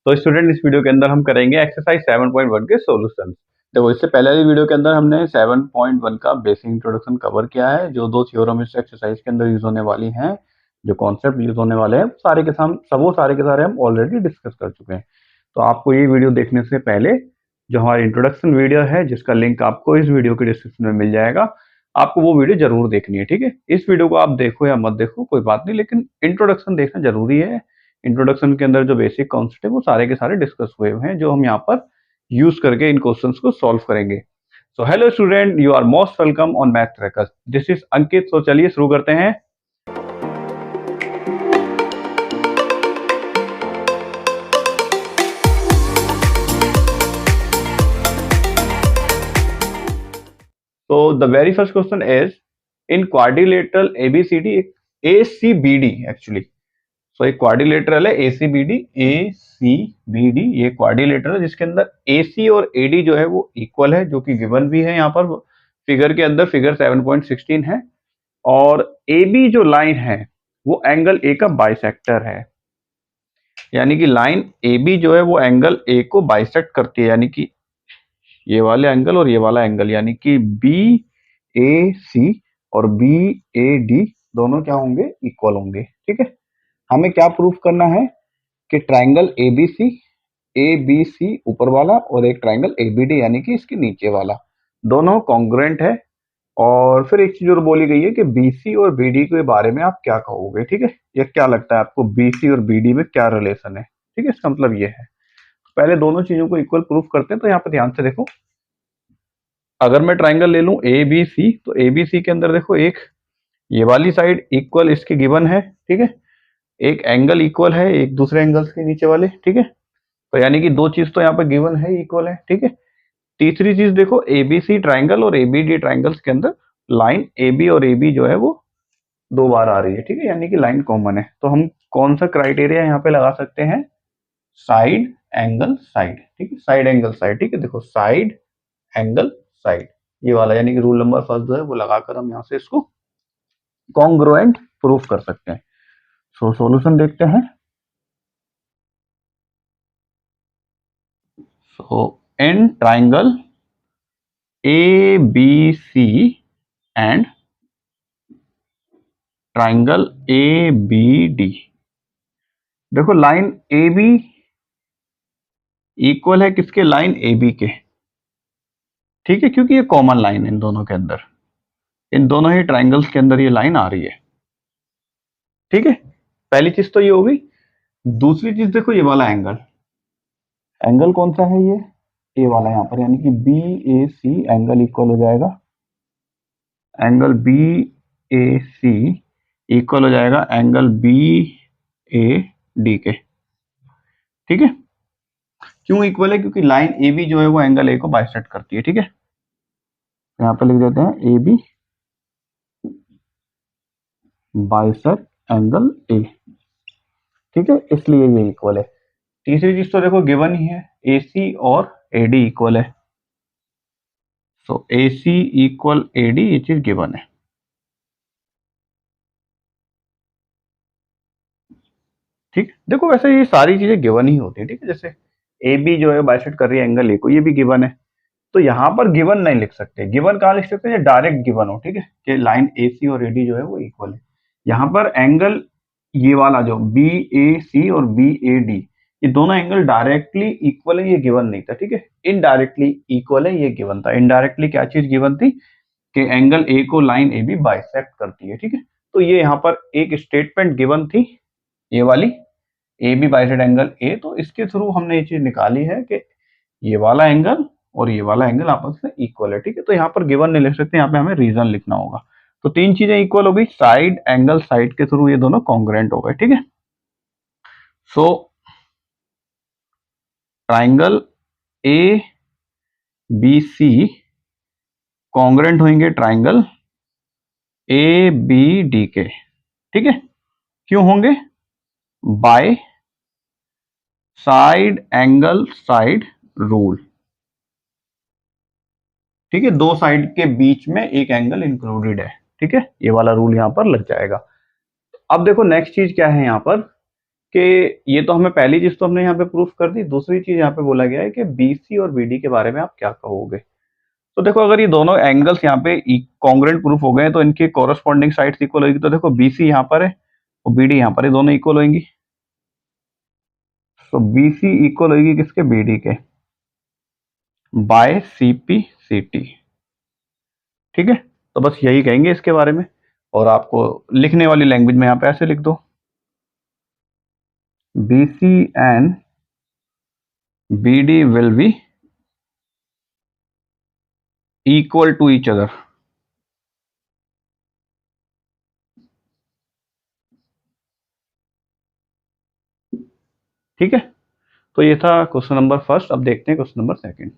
तो स्टूडेंट इस वीडियो के अंदर हम करेंगे एक्सरसाइज 7.1 के सॉल्यूशन। देखो इससे पहले वाली वीडियो के अंदर हमने 7.1 का बेसिक इंट्रोडक्शन कवर किया है, जो दो थ्योरम इस एक्सरसाइज के अंदर यूज होने वाली हैं, जो कॉन्सेप्ट यूज होने वाले हैं सारे के सारे हम ऑलरेडी डिस्कस कर चुके हैं। तो आपको ये वीडियो देखने से पहले जो हमारी इंट्रोडक्शन वीडियो है, जिसका लिंक आपको इस वीडियो के डिस्क्रिप्शन में मिल जाएगा, आपको वो वीडियो जरूर देखनी है। ठीक है, इस वीडियो को आप देखो या मत देखो कोई बात नहीं, लेकिन इंट्रोडक्शन देखना जरूरी है। इंट्रोडक्शन के अंदर जो बेसिक कॉन्सेप्ट है वो सारे के सारे डिस्कस हुए हुए हैं, जो हम यहाँ पर यूज करके इन क्वेश्चंस को सॉल्व करेंगे। So hello student, you are most welcome on math trackers. This is Ankit. तो चलिए शुरू करते हैं। So the very first question is in quadrilateral ABCD, ACBD actually. So एक क्वाड्रिलेटरल है ACBD, ACBD ये क्वाड्रिलेटरल है जिसके अंदर AC और AD जो है वो इक्वल है, जो कि गिवन भी है यहाँ पर फिगर के अंदर, फिगर 7.16 है। और AB जो लाइन है वो एंगल A का बाइसेक्टर है, यानी कि लाइन AB जो है वो एंगल A को बाइसेक्ट करती है, यानी कि ये वाले एंगल और ये वाला एंगल, यानी कि BAC और BAD दोनों क्या होंगे, इक्वल होंगे। ठीक है, हमें क्या प्रूफ करना है कि ट्राइंगल ABC ऊपर वाला और एक ट्राइंगल ABD यानी कि इसके नीचे वाला, दोनों कॉन्ग्रुएंट है। और फिर एक चीज और बोली गई है कि BC और BD के बारे में आप क्या कहोगे। ठीक है, ये क्या लगता है आपको, BC और BD में क्या रिलेशन है। ठीक है, इसका मतलब ये है। पहले दोनों चीजों को इक्वल प्रूफ करते हैं। तो यहाँ पर ध्यान से देखो, अगर मैं ट्राइंगल ले लूं ABC, तो ABC के अंदर देखो एक ये वाली साइड इक्वल इसके गिवन है। ठीक है, एक एंगल इक्वल है एक दूसरे एंगल्स के नीचे वाले। ठीक है, तो यानी कि दो चीज तो यहाँ पर गिवन है, इक्वल है। ठीक है, तीसरी चीज देखो, ABC ट्राइंगल और ABD ट्राइंगल्स के अंदर लाइन AB और AB जो है वो दो बार आ रही है। ठीक है, यानी कि लाइन कॉमन है। तो हम कौन सा क्राइटेरिया यहाँ पे लगा सकते हैं, साइड एंगल साइड। ठीक है, साइड एंगल साइड। ठीक है, देखो साइड एंगल साइड ये वाला, यानी कि रूल नंबर फर्स्ट जो है वो लगाकर हम यहाँ से इसको कॉन्ग्रुएंट प्रूफ कर सकते हैं। सो सॉल्यूशन देखते हैं। So in triangle ABC and triangle ABD, देखो लाइन AB इक्वल है किसके, लाइन AB के। ठीक है, क्योंकि ये कॉमन लाइन है इन दोनों के अंदर, इन दोनों ही ट्राइंगल्स के अंदर ये लाइन आ रही है। ठीक है, पहली चीज तो ये हो गई। दूसरी चीज देखो, ये वाला एंगल, एंगल कौन सा है, ये वाला यहाँ पर, यानी कि BAC एंगल इक्वल हो जाएगा, एंगल BAC इक्वल हो जाएगा एंगल BAD के। ठीक है, क्यों इक्वल है, क्योंकि लाइन AB जो है वो एंगल A को बाइसेक्ट करती है। ठीक है, यहाँ पर लिख देते हैं AB बाइसेक्ट एंगल A। ठीक है, इसलिए ये इक्वल है। तीसरी चीज तो देखो गिवन ही है, AC और AD इक्वल है। सो AC इक्वल AD, ये चीज गिवन है। ठीक, देखो वैसे ये सारी चीजें गिवन ही होती है। ठीक है, जैसे AB जो है बाइसेक्ट कर रही है एंगल A को, ये भी गिवन है। तो यहाँ पर गिवन नहीं लिख सकते, गिवन कहाँ लिख सकते हैं, डायरेक्ट गिवन हो। ठीक है, कि लाइन AC और AD जो है वो इक्वल है। यहाँ पर एंगल ये वाला जो BAC और BAD, ये दोनों एंगल डायरेक्टली इक्वल है, ये गिवन नहीं था। ठीक है, इनडायरेक्टली इक्वल है, ये गिवन था। इनडायरेक्टली क्या चीज गिवन थी, कि एंगल A को लाइन AB बाइसेक्ट करती है। ठीक है, तो ये यहाँ पर एक स्टेटमेंट गिवन थी, ये वाली AB बाइसेक्ट एंगल A। तो इसके थ्रू हमने ये चीज निकाली है कि ये वाला एंगल और ये वाला एंगल आपस में इक्वल है। ठीक है, तो यहाँ पर गिवन नहीं लिख सकते, यहाँ पे हमें रीजन लिखना होगा। तो तीन चीजें इक्वल हो गई, साइड एंगल साइड के थ्रू ये दोनों कॉन्ग्रुएंट हो गए। ठीक है, सो ट्राइंगल ABC कॉन्ग्रुएंट होंगे ट्राइंगल ABD के। ठीक है, क्यों होंगे, bye side angle side rule. ठीक है, दो साइड के बीच में एक एंगल इंक्लूडेड है। ठीक है, ये वाला रूल यहां पर लग जाएगा। अब देखो नेक्स्ट चीज क्या है यहाँ पर, कि ये तो हमें पहली चीज तो हमने यहाँ पे प्रूफ कर दी, दूसरी चीज यहाँ पे बोला गया है कि बीसी और बीडी के बारे में आप क्या कहोगे। तो देखो अगर ये दोनों एंगल्स यहाँ पे कॉन्ग्रुएंट प्रूफ हो गए तो इनके कॉरस्पॉन्डिंग साइड्स इक्वल होगी। तो देखो बीसी यहाँ पर है और बीडी यहाँ पर है, दोनों इक्वल होंगी। तो बीसी इक्वल होगी किसके, बीडी के, बाय सीपी सीटी। ठीक है, तो बस यही कहेंगे इसके बारे में। और आपको लिखने वाली लैंग्वेज में यहाँ पे ऐसे लिख दो, BC and BD will be equal to each other. ठीक है, तो ये था क्वेश्चन नंबर फर्स्ट। अब देखते हैं क्वेश्चन नंबर सेकंड।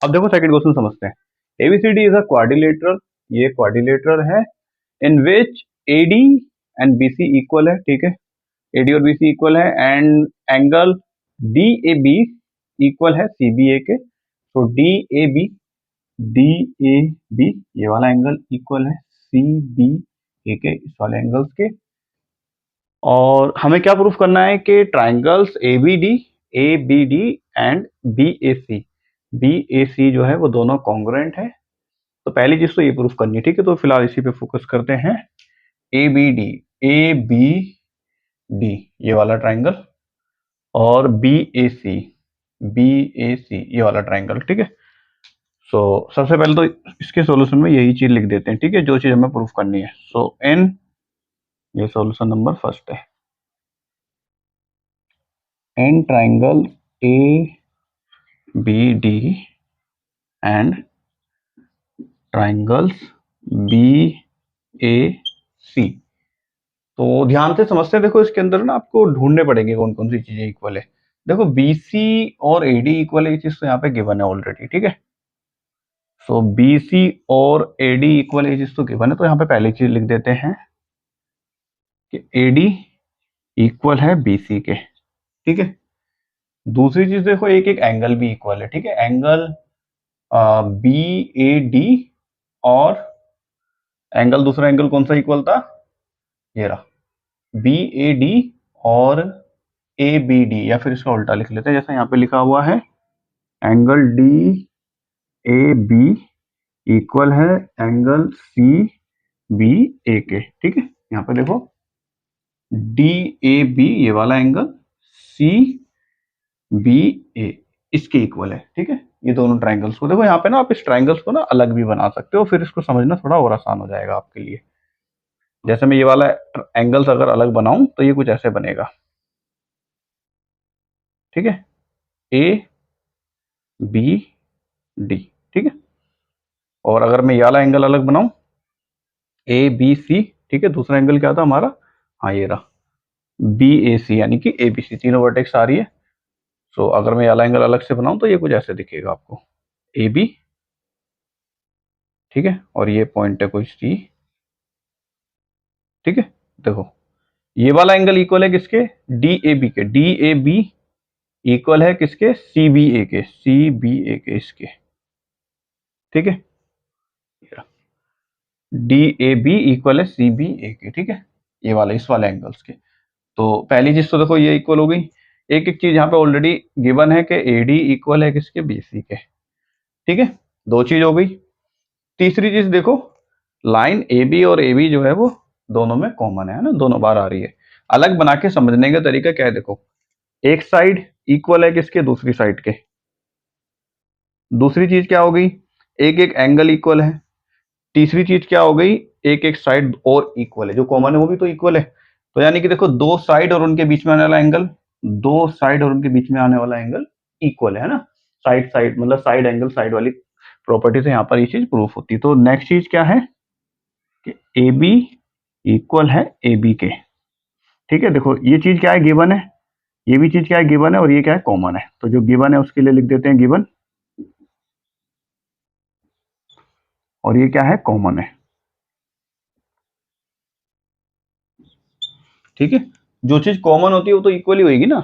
अब देखो सेकंड क्वेश्चन समझते हैं। एबीसीडी इज अ क्वाड्रिलेटरल, ये क्वाड्रिलेटरल है, in which AD and BC equal है। ठीक है, एडी और बीसी इक्वल है, and angle D A B equal है सीबीए के। तो डी ए बी ये वाला एंगल इक्वल है सीबीए के, इस वाले एंगल्स के। और हमें क्या प्रूफ करना है कि triangles A B D and B A C जो है वो दोनों कॉन्ग्रुएंट है। तो पहली चीज तो ये प्रूफ करनी है। ठीक है, तो फिलहाल इसी पे फोकस करते हैं। ए बी डी ये वाला ट्राइंगल और बी ए सी ये वाला ट्राइंगल। ठीक है, सो सबसे पहले तो इसके सॉल्यूशन में यही चीज लिख देते हैं। ठीक है, जो चीज हमें प्रूफ करनी है। सो इन, ये सॉल्यूशन नंबर फर्स्ट है, in triangle A B D and triangles B A C. तो ध्यान से समझते हैं। देखो इसके अंदर ना आपको ढूंढने पड़ेंगे कौन कौन सी चीजें इक्वल है। देखो बीसी और एडी इक्वल है, ये चीज तो यहाँ पे गिवन है ऑलरेडी। ठीक है, सो बीसी और एडी इक्वल है, ये चीज तो गिवन है। तो यहाँ पे पहली चीज लिख देते हैं कि एडी इक्वल है बीसी के। ठीक है, दूसरी चीज देखो एक एक एंगल भी इक्वल है। ठीक है, एंगल बी ए डी और एंगल, दूसरा एंगल कौन सा इक्वल था, ये रहा बी ए डी और ए बी डी, या फिर इसका उल्टा लिख लेते हैं जैसा यहाँ पे लिखा हुआ है, angle D A B equal है एंगल सी बी ए के। ठीक है, यहाँ पे देखो डी ए बी ये वाला एंगल सी बी ए इसके इक्वल है। ठीक है, ये दोनों ट्राइंगल्स को देखो यहाँ पे ना आप इस ट्राइंगल्स को ना अलग भी बना सकते हो, फिर इसको समझना थोड़ा और आसान हो जाएगा आपके लिए। जैसे मैं ये वाला एंगल्स अगर अलग बनाऊं तो ये कुछ ऐसे बनेगा। ठीक है, ए बी डी। ठीक है, और अगर मैं ये वाला एंगल अलग बनाऊं ए बी सी, ठीक है, दूसरा एंगल क्या था हमारा, हाँ ये रहा बी ए सी, यानी कि ए बी सी, तीनों वर्टेक्स आ रही है। सो अगर मैं ये वाला एंगल अलग से बनाऊं तो ये कुछ ऐसे दिखेगा आपको, ए बी। ठीक है, और ये पॉइंट है कोई सी। ठीक है, देखो ये वाला एंगल इक्वल है किसके, डी ए बी के, डी ए बी इक्वल है किसके, सी बी ए के, सी बी ए के इसके। ठीक है, डी ए बी इक्वल है सी बी ए के। ठीक है, ये वाले इस वाले एंगल्स के। तो पहली चीज तो देखो ये इक्वल हो गई। एक एक चीज यहाँ पे ऑलरेडी गिवन है कि ए डी इक्वल है किसके, बी सी के। ठीक है, दो चीज हो गई। तीसरी चीज देखो, लाइन ए बी और ए बी जो है वो दोनों में कॉमन है ना, दोनों बार आ रही है। अलग बना के समझने का तरीका क्या है, देखो एक साइड इक्वल है किसके, दूसरी साइड के। दूसरी चीज क्या हो गई, एक एक एंगल इक्वल है। तीसरी चीज क्या हो गई, एक एक साइड और इक्वल है, जो कॉमन है वो भी तो इक्वल है। तो यानी कि देखो दो साइड और उनके बीच में आने वाला एंगल, दो साइड और उनके बीच में आने वाला एंगल इक्वल है ना। साइड साइड मतलब साइड एंगल साइड वाली प्रॉपर्टी से यहाँ पर ये चीज प्रूफ होती है। तो नेक्स्ट चीज क्या है कि ए बी इक्वल है ए बी के। ठीक है, देखो ये चीज क्या है, गिवन है, ये भी चीज क्या है, गिवन है, और ये क्या है, कॉमन है। तो जो गिवन है उसके लिए लिख देते हैं गिवन, और ये क्या है, कॉमन है। ठीक है, जो चीज कॉमन होती है वो तो इक्वल ही होगी ना।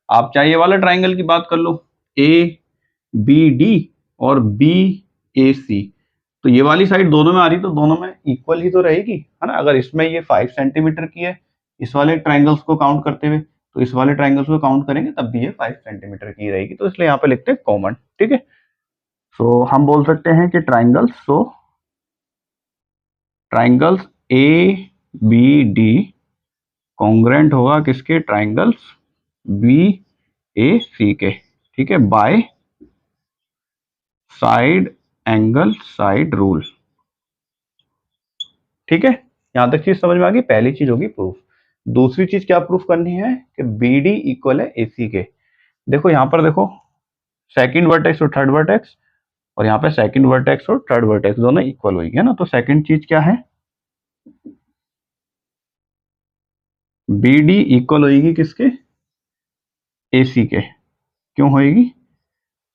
आप चाहे ये वाला ट्राइंगल की बात कर लो, ए बी डी और बी ए सी, तो ये वाली साइड दोनों में आ रही तो दोनों में इक्वल ही तो रहेगी, है ना। अगर इसमें ये 5 सेंटीमीटर की है इस वाले ट्राइंगल्स को काउंट करते हुए, तो इस वाले ट्राइंगल्स को काउंट करेंगे तब भी ये 5 सेंटीमीटर की रहेगी, तो इसलिए यहाँ पे लिखते हैं कॉमन। ठीक है, सो हम बोल सकते हैं कि triangles A B D congruent होगा किसके, ट्राइंगल्स बी ए सी के। ठीक है, by side angle side rule. ठीक है, यहां तक चीज समझ में आ गई। पहली चीज होगी प्रूफ। दूसरी चीज क्या प्रूफ करनी है कि बी डी इक्वल है एसी के। देखो यहां पर देखो, सेकंड वर्टेक्स और थर्ड वर्टेक्स, और यहाँ पे सेकंड वर्टेक्स और थर्ड वर्टेक्स दोनों इक्वल हुई है ना, तो सेकंड चीज क्या है, बी डी इक्वल होगी किसके, एसी के। क्यों होगी,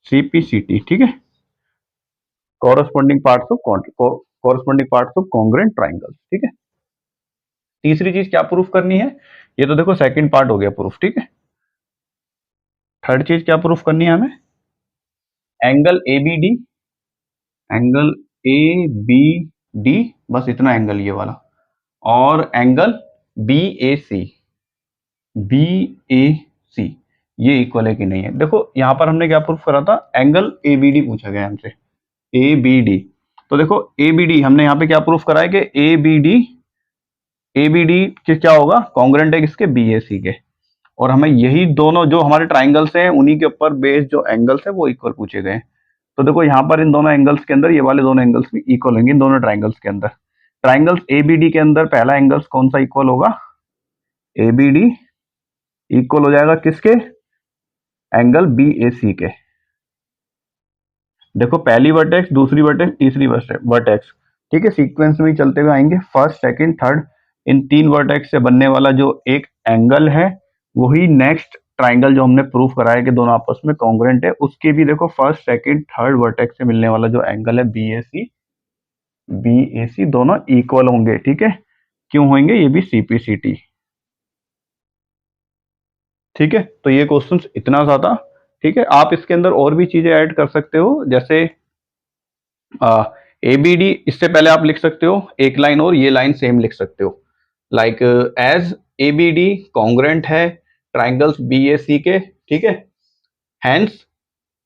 सीपीसीटी। ठीक है, corresponding parts of congruent triangle. ठीक है, तीसरी चीज क्या प्रूफ करनी है, ये तो देखो सेकंड पार्ट हो गया प्रूफ। ठीक है, थर्ड चीज क्या प्रूफ करनी है हमें, angle A B D, angle A B D, बस इतना एंगल ये वाला, और angle B A C, B A C ये इक्वल है कि नहीं है। देखो यहां पर हमने क्या प्रूफ करा था, एंगल ए बी डी पूछा गया हमसे, ए बी डी। तो देखो ए बी डी हमने यहाँ पे क्या प्रूफ करा है कि ए बी डी क्या होगा, कॉन्ग्रेंट है किसके, बी ए सी के। और हमें यही दोनों जो हमारे ट्राइंगल्स हैं उन्हीं के ऊपर बेस्ड जो एंगल्स है वो इक्वल पूछे गए। तो देखो यहाँ पर इन दोनों एंगल्स के अंदर ये वाले दोनों एंगल्स भी इक्वल होंगे इन दोनों ट्राइंगल्स के अंदर। ट्राइंगल्स ए बी डी के अंदर पहला एंगल्स कौन सा इक्वल होगा, ए बी डी इक्वल हो जाएगा किसके, एंगल बी ए सी के। देखो पहली वर्टेक्स, दूसरी वर्टेक्स, तीसरी वर्टेक्स। ठीक है, सीक्वेंस में ही चलते हुए आएंगे, फर्स्ट सेकंड थर्ड, इन तीन वर्टेक्स से बनने वाला जो एक एंगल है वही नेक्स्ट ट्राइंगल जो हमने प्रूफ कराया कि दोनों आपस में कॉन्ग्रेंट है, उसके भी देखो फर्स्ट सेकंड थर्ड वर्टेक्स से मिलने वाला जो एंगल है बी ए सी दोनों इक्वल होंगे। ठीक है, क्यों होंगे, ये भी सीपीसीटी। ठीक है, तो ये क्वेश्चन इतना ज्यादा। ठीक है, आप इसके अंदर और भी चीजें ऐड कर सकते हो, जैसे ए बी डी, इससे पहले आप लिख सकते हो एक लाइन और ये लाइन सेम लिख सकते हो, like as A B D congruent है ट्राइंगल्स बी ए सी के। ठीक है, hence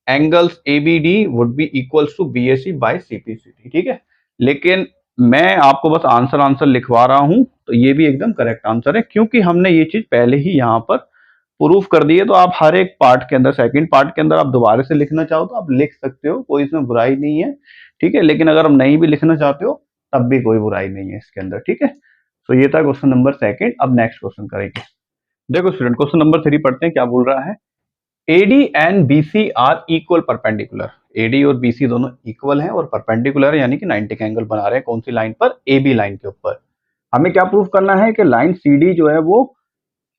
angles A B D would be equals to B A C by C P C T. ठीक है, लेकिन मैं आपको बस आंसर लिखवा रहा हूं, तो ये भी एकदम करेक्ट आंसर है क्योंकि हमने ये चीज पहले ही यहाँ पर प्रूफ कर दी है। तो आप हर एक पार्ट के अंदर, सेकंड पार्ट के अंदर आप दोबारा से लिखना चाहो तो आप लिख सकते हो, कोई इसमें बुराई नहीं है। ठीक है, लेकिन अगर हम नहीं भी लिखना चाहते हो तब भी कोई बुराई नहीं है इसके अंदर। ठीक है, तो ये था क्वेश्चन नंबर सेकंड। अब नेक्स्ट क्वेश्चन करेंगे। देखो स्टूडेंट, क्वेश्चन नंबर 3 पढ़ते हैं, क्या बोल रहा है, AD and BC are equal perpendicular. AD और बीसी दोनों इक्वल हैं और परपेंडिकुलर है, यानी कि 90 का एंगल बना रहे हैं कौन सी लाइन पर, ए बी लाइन के ऊपर। हमें क्या प्रूफ करना है कि लाइन सी डी जो है वो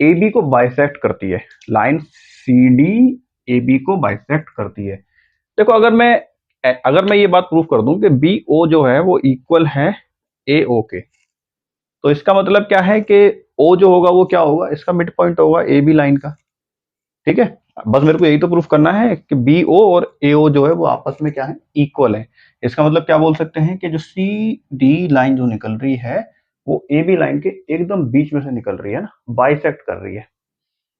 ए बी को बाइसेक्ट करती है, line C D A B को बाइसेक्ट करती है। देखो अगर मैं ये बात प्रूफ कर दूं कि बी ओ जो है वो इक्वल है ए ओ के, तो इसका मतलब क्या है कि ओ जो होगा वो क्या होगा, इसका मिड पॉइंट होगा ए बी लाइन का। ठीक है, बस मेरे को यही तो प्रूफ करना है कि बी ओ और ए ओ जो है वो आपस में क्या है, इक्वल है। इसका मतलब क्या बोल सकते हैं कि जो सी डी लाइन जो निकल रही है वो ए बी लाइन के एकदम बीच में से निकल रही है ना, बाइसेक्ट कर रही है।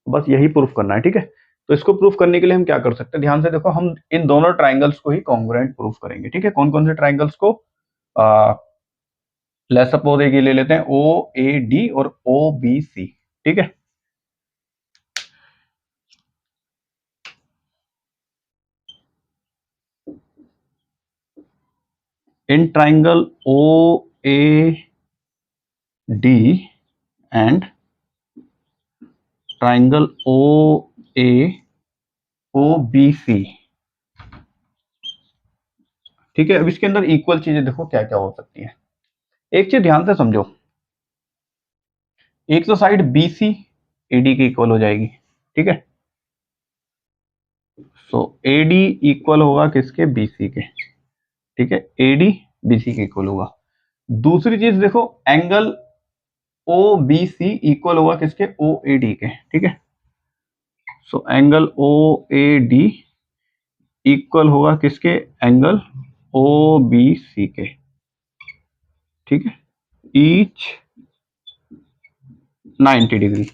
बस यही प्रूफ करना है। ठीक है, तो इसको प्रूफ करने के लिए हम क्या कर सकते हैं, ध्यान से देखो, हम इन दोनों ट्राइंगल्स को ही कॉन्ग्रुएंट प्रूफ करेंगे। ठीक है, कौन कौन से ट्राइंगल्स को, लेट्स सपोज एक ये ले लेते हैं ओ ए डी और ओ बी सी। ठीक है, in triangle O A D and triangle O A O B C. ठीक है, अब इसके अंदर इक्वल चीजें देखो क्या क्या हो सकती हैं। एक चीज ध्यान से समझो, एक तो side B C A D की इक्वल हो जाएगी। ठीक है, सो ए डी इक्वल होगा किसके, बी सी के। ठीक है, ए डी बी सी के इक्वल होगा। दूसरी चीज देखो, angle O B C equal होगा किसके, ओ ए डी के। ठीक है, so angle O A D equal होगा किसके, एंगल ओ बी सी के। ठीक है, ईच 90 डिग्री।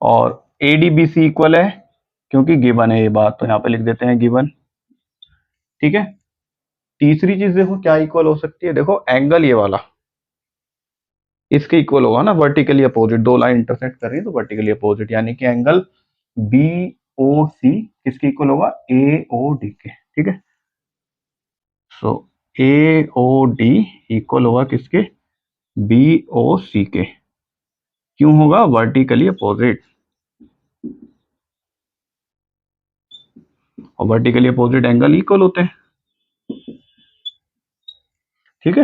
और ADBC इक्वल है, क्योंकि गिवन है ये बात, तो यहाँ पे लिख देते हैं गिवन। ठीक है, तीसरी चीज देखो क्या इक्वल हो सकती है, देखो एंगल ये वाला इसके इक्वल होगा ना, वर्टिकली अपोजिट, दो लाइन इंटरसेक्ट कर रही है तो वर्टिकली अपोजिट, यानी कि एंगल BOC किसके इक्वल होगा, AOD के। ठीक है, सो AOD इक्वल होगा किसके, BOC के। क्यों होगा, वर्टिकली अपोजिट, और वर्टिकली अपोजिट एंगल इक्वल होते हैं। ठीक है,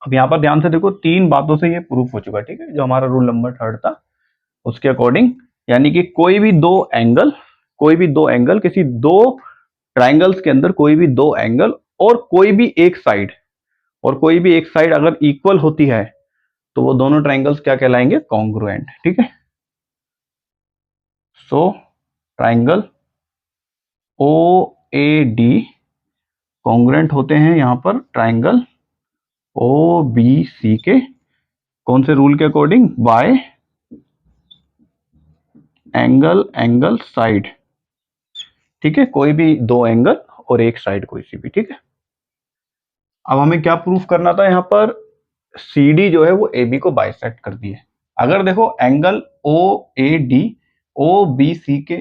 अब यहाँ पर ध्यान से देखो, तीन बातों से ये प्रूफ हो चुका है। ठीक है, जो हमारा रूल नंबर 3 था उसके अकॉर्डिंग, यानी कि कोई भी दो एंगल किसी दो ट्राइंगल्स के अंदर, कोई भी दो एंगल और कोई भी एक साइड अगर इक्वल होती है तो वो दोनों ट्राइंगल्स क्या कहलाएंगे, कॉन्ग्रुएंट। ठीक है, सो ट्राइंगल OAD कॉन्ग्रुएंट होते हैं यहाँ पर ट्राइंगल OBC के, कौन से रूल के अकॉर्डिंग, बाय एंगल साइड। ठीक है, कोई भी दो एंगल और एक साइड कोई सी भी। ठीक है, अब हमें क्या प्रूफ करना था, यहाँ पर CD जो है वो AB को बाइसेक्ट करती है। अगर देखो एंगल OAD OBC के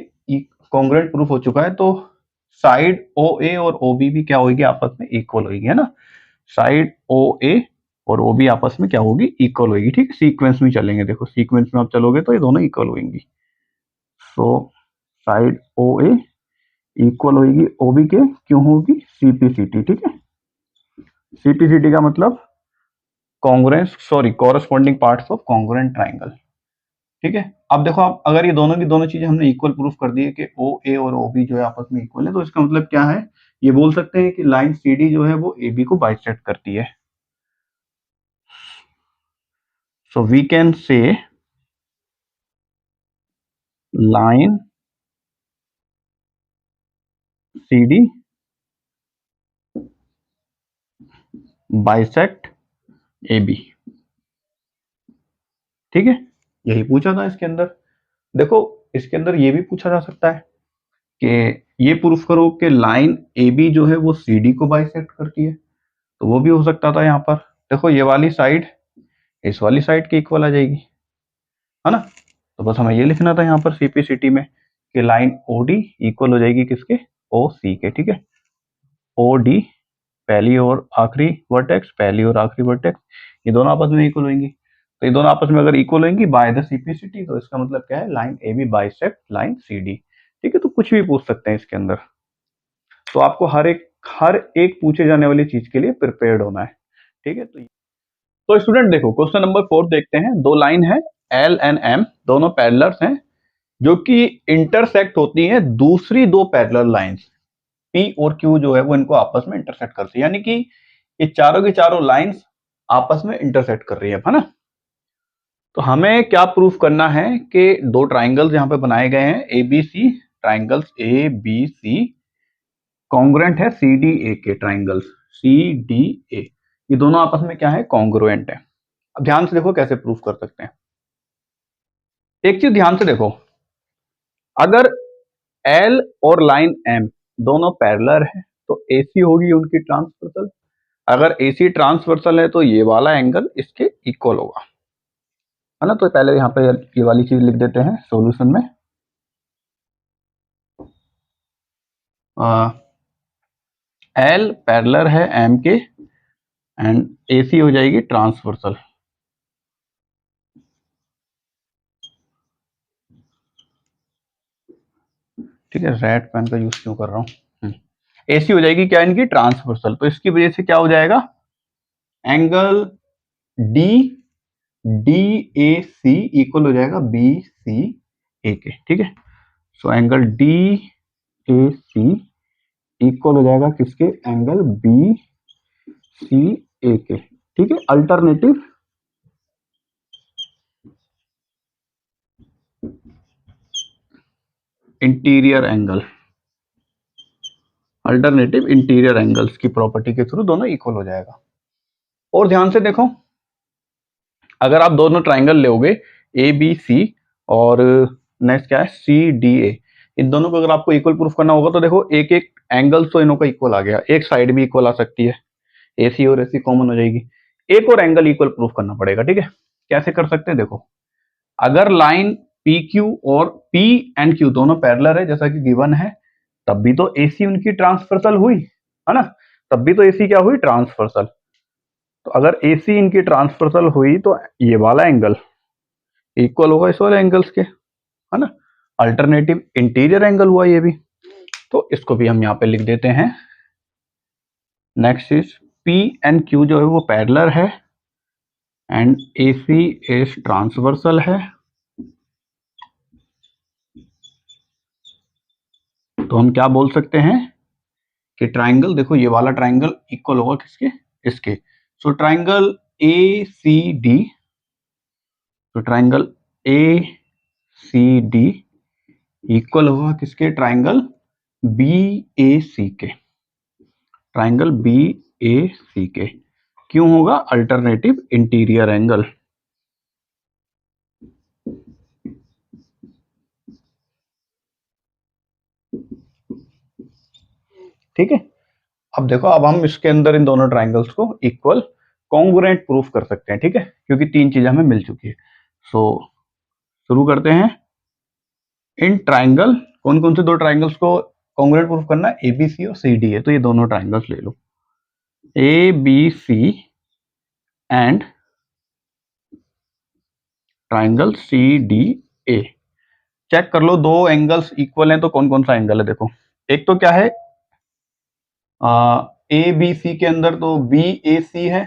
कॉन्ग्रुएंट प्रूफ हो चुका है, तो साइड OA और OB भी क्या होगी, आपस में इक्वल होगी, है ना। साइड OA और OB आपस में क्या होगी, इक्वल होगी। ठीक है, सीक्वेंस में चलेंगे, देखो सीक्वेंस में आप चलोगे तो ये दोनों इक्वल होंगी। सो साइड OA इक्वल होगी OB के, क्यों होगी, CPCT। ठीक है, CPCT का मतलब corresponding parts of congruent triangle. ठीक है, अब देखो, आप अगर ये दोनों की दोनों चीजें हमने इक्वल प्रूफ कर दी है कि OA और OB जो है आपस में इक्वल है, तो इसका मतलब क्या है, ये बोल सकते हैं कि लाइन CD जो है वो AB को बाइसेक्ट करती है। So we can say line CD bisect AB। ठीक है, यही पूछा था इसके अंदर। देखो इसके अंदर ये भी पूछा जा सकता है कि ये प्रूफ करो कि लाइन AB जो है वो CD को बाइसेक्ट करती है, तो वो भी हो सकता था। यहाँ पर देखो ये वाली साइड इस वाली साइड के इक्वल आ जाएगी, है ना। तो बस हमें ये लिखना था यहाँ पर CPCT में कि लाइन OD इक्वल हो जाएगी किसके, OC के। ठीक है, OD पहली और आखिरी वर्टेक्स, ये दोनों आपस में इक्वल होंगी। तो ये दोनों आपस में अगर इक्वल होंगी बाय द CPCT, तो इसका मतलब क्या है, line AB bisect line CD। ठीक है, तो कुछ भी पूछ सकते हैं इसके अंदर, तो आपको हर एक पूछे जाने वाली चीज के लिए प्रिपेयर्ड होना है। ठीक है, तो स्टूडेंट देखो क्वेश्चन नंबर 4 देखते हैं। दो लाइन है L एंड M, दोनों पैरेलल्स हैं जो कि इंटरसेक्ट होती हैं दूसरी दो पैरेलल लाइंस P और Q जो है वो इनको आपस में इंटरसेक्ट करती है, यानी कि ये चारों की चारों लाइंस आपस में इंटरसेक्ट कर रही है ना। तो हमें क्या प्रूफ करना है कि दो ट्राइंगल्स यहाँ पे बनाए गए हैं ABC, ट्राइंगल्स ABC कॉन्ग्रुएंट है CDA के, ट्राइंगल्स CDA ये दोनों आपस में क्या है, कॉन्ग्रुएंट है। अब ध्यान से देखो कैसे प्रूफ कर सकते हैं। एक चीज ध्यान से देखो, अगर L और लाइन M दोनों पैरेलल है तो AC होगी उनकी ट्रांसवर्सल। अगर AC ट्रांसवर्सल है तो ये वाला एंगल इसके इक्वल होगा, है ना। तो पहले यहाँ पे ये वाली चीज लिख देते हैं सॉल्यूशन में। L पैरेलल है M के एंड AC हो जाएगी ट्रांसवर्सल। ठीक है, रेड पेन का यूज क्यों कर रहा हूँ। AC हो जाएगी क्या, इनकी ट्रांसवर्सल, तो इसकी वजह से क्या हो जाएगा, एंगल DAC इक्वल हो जाएगा BCA के। ठीक है, सो एंगल DAC इक्वल हो जाएगा किसके, एंगल BCA के। ठीक है, अल्टरनेटिव इंटीरियर एंगल्स की प्रॉपर्टी के थ्रू दोनों इक्वल हो जाएगा। और ध्यान से देखो, अगर आप दोनों ट्राइंगल लोगे ABC और नेक्स्ट क्या है सी डी ए। इन दोनों को अगर आपको इक्वल प्रूफ करना होगा तो देखो एक एक एंगल तो इनों का इक्वल आ गया, एक साइड भी इक्वल आ सकती है, एसी और एसी कॉमन हो जाएगी, एक और एंगल इक्वल प्रूफ करना पड़ेगा। ठीक है, कैसे कर सकते हैं देखो, अगर लाइन पी क्यू और पी एंड क्यू दोनों पैरेलल है जैसा कि गिवन है, तब भी तो एसी उनकी ट्रांसवर्सल हुई है ना, तब भी तो एसी क्या हुई ट्रांसवर्सल। तो अगर एसी इनकी ट्रांसवर्सल हुई तो ये वाला एंगल इक्वल होगा इस वाले एंगल्स के, है ना, अल्टरनेटिव इंटीरियर एंगल हुआ ये भी। तो इसको भी हम यहाँ पे लिख देते हैं। Next is P and Q जो है वो पैरेलल है एंड एसी इज ट्रांसवर्सल है। तो हम क्या बोल सकते हैं कि ट्राइंगल, देखो ये वाला ट्राइंगल इक्वल होगा किसके, इसके। So triangle A C D, तो triangle A C D equal होगा किसके, ट्राइंगल बी ए सी के, ट्राइंगल बी ए सी के। क्यों होगा, अल्टरनेटिव इंटीरियर एंगल। ठीक है, अब देखो अब हम इसके अंदर इन दोनों ट्राइंगल्स को इक्वल कॉन्ग्रुएंट प्रूफ कर सकते हैं। ठीक है, क्योंकि तीन चीजें हमें मिल चुकी है। सो शुरू करते हैं। इन ट्राइंगल, कौन कौन से दो ट्राइंगल्स को कॉन्ग्रुएंट प्रूफ करना है, ए बी सी और सी डी है, तो ये दोनों ट्राइंगल्स ले लो, A B C and triangle C D A. Check कर लो दो एंगल्स इक्वल हैं तो कौन कौन सा एंगल है। देखो एक तो क्या है, ए बी सी के अंदर तो बी ए सी है,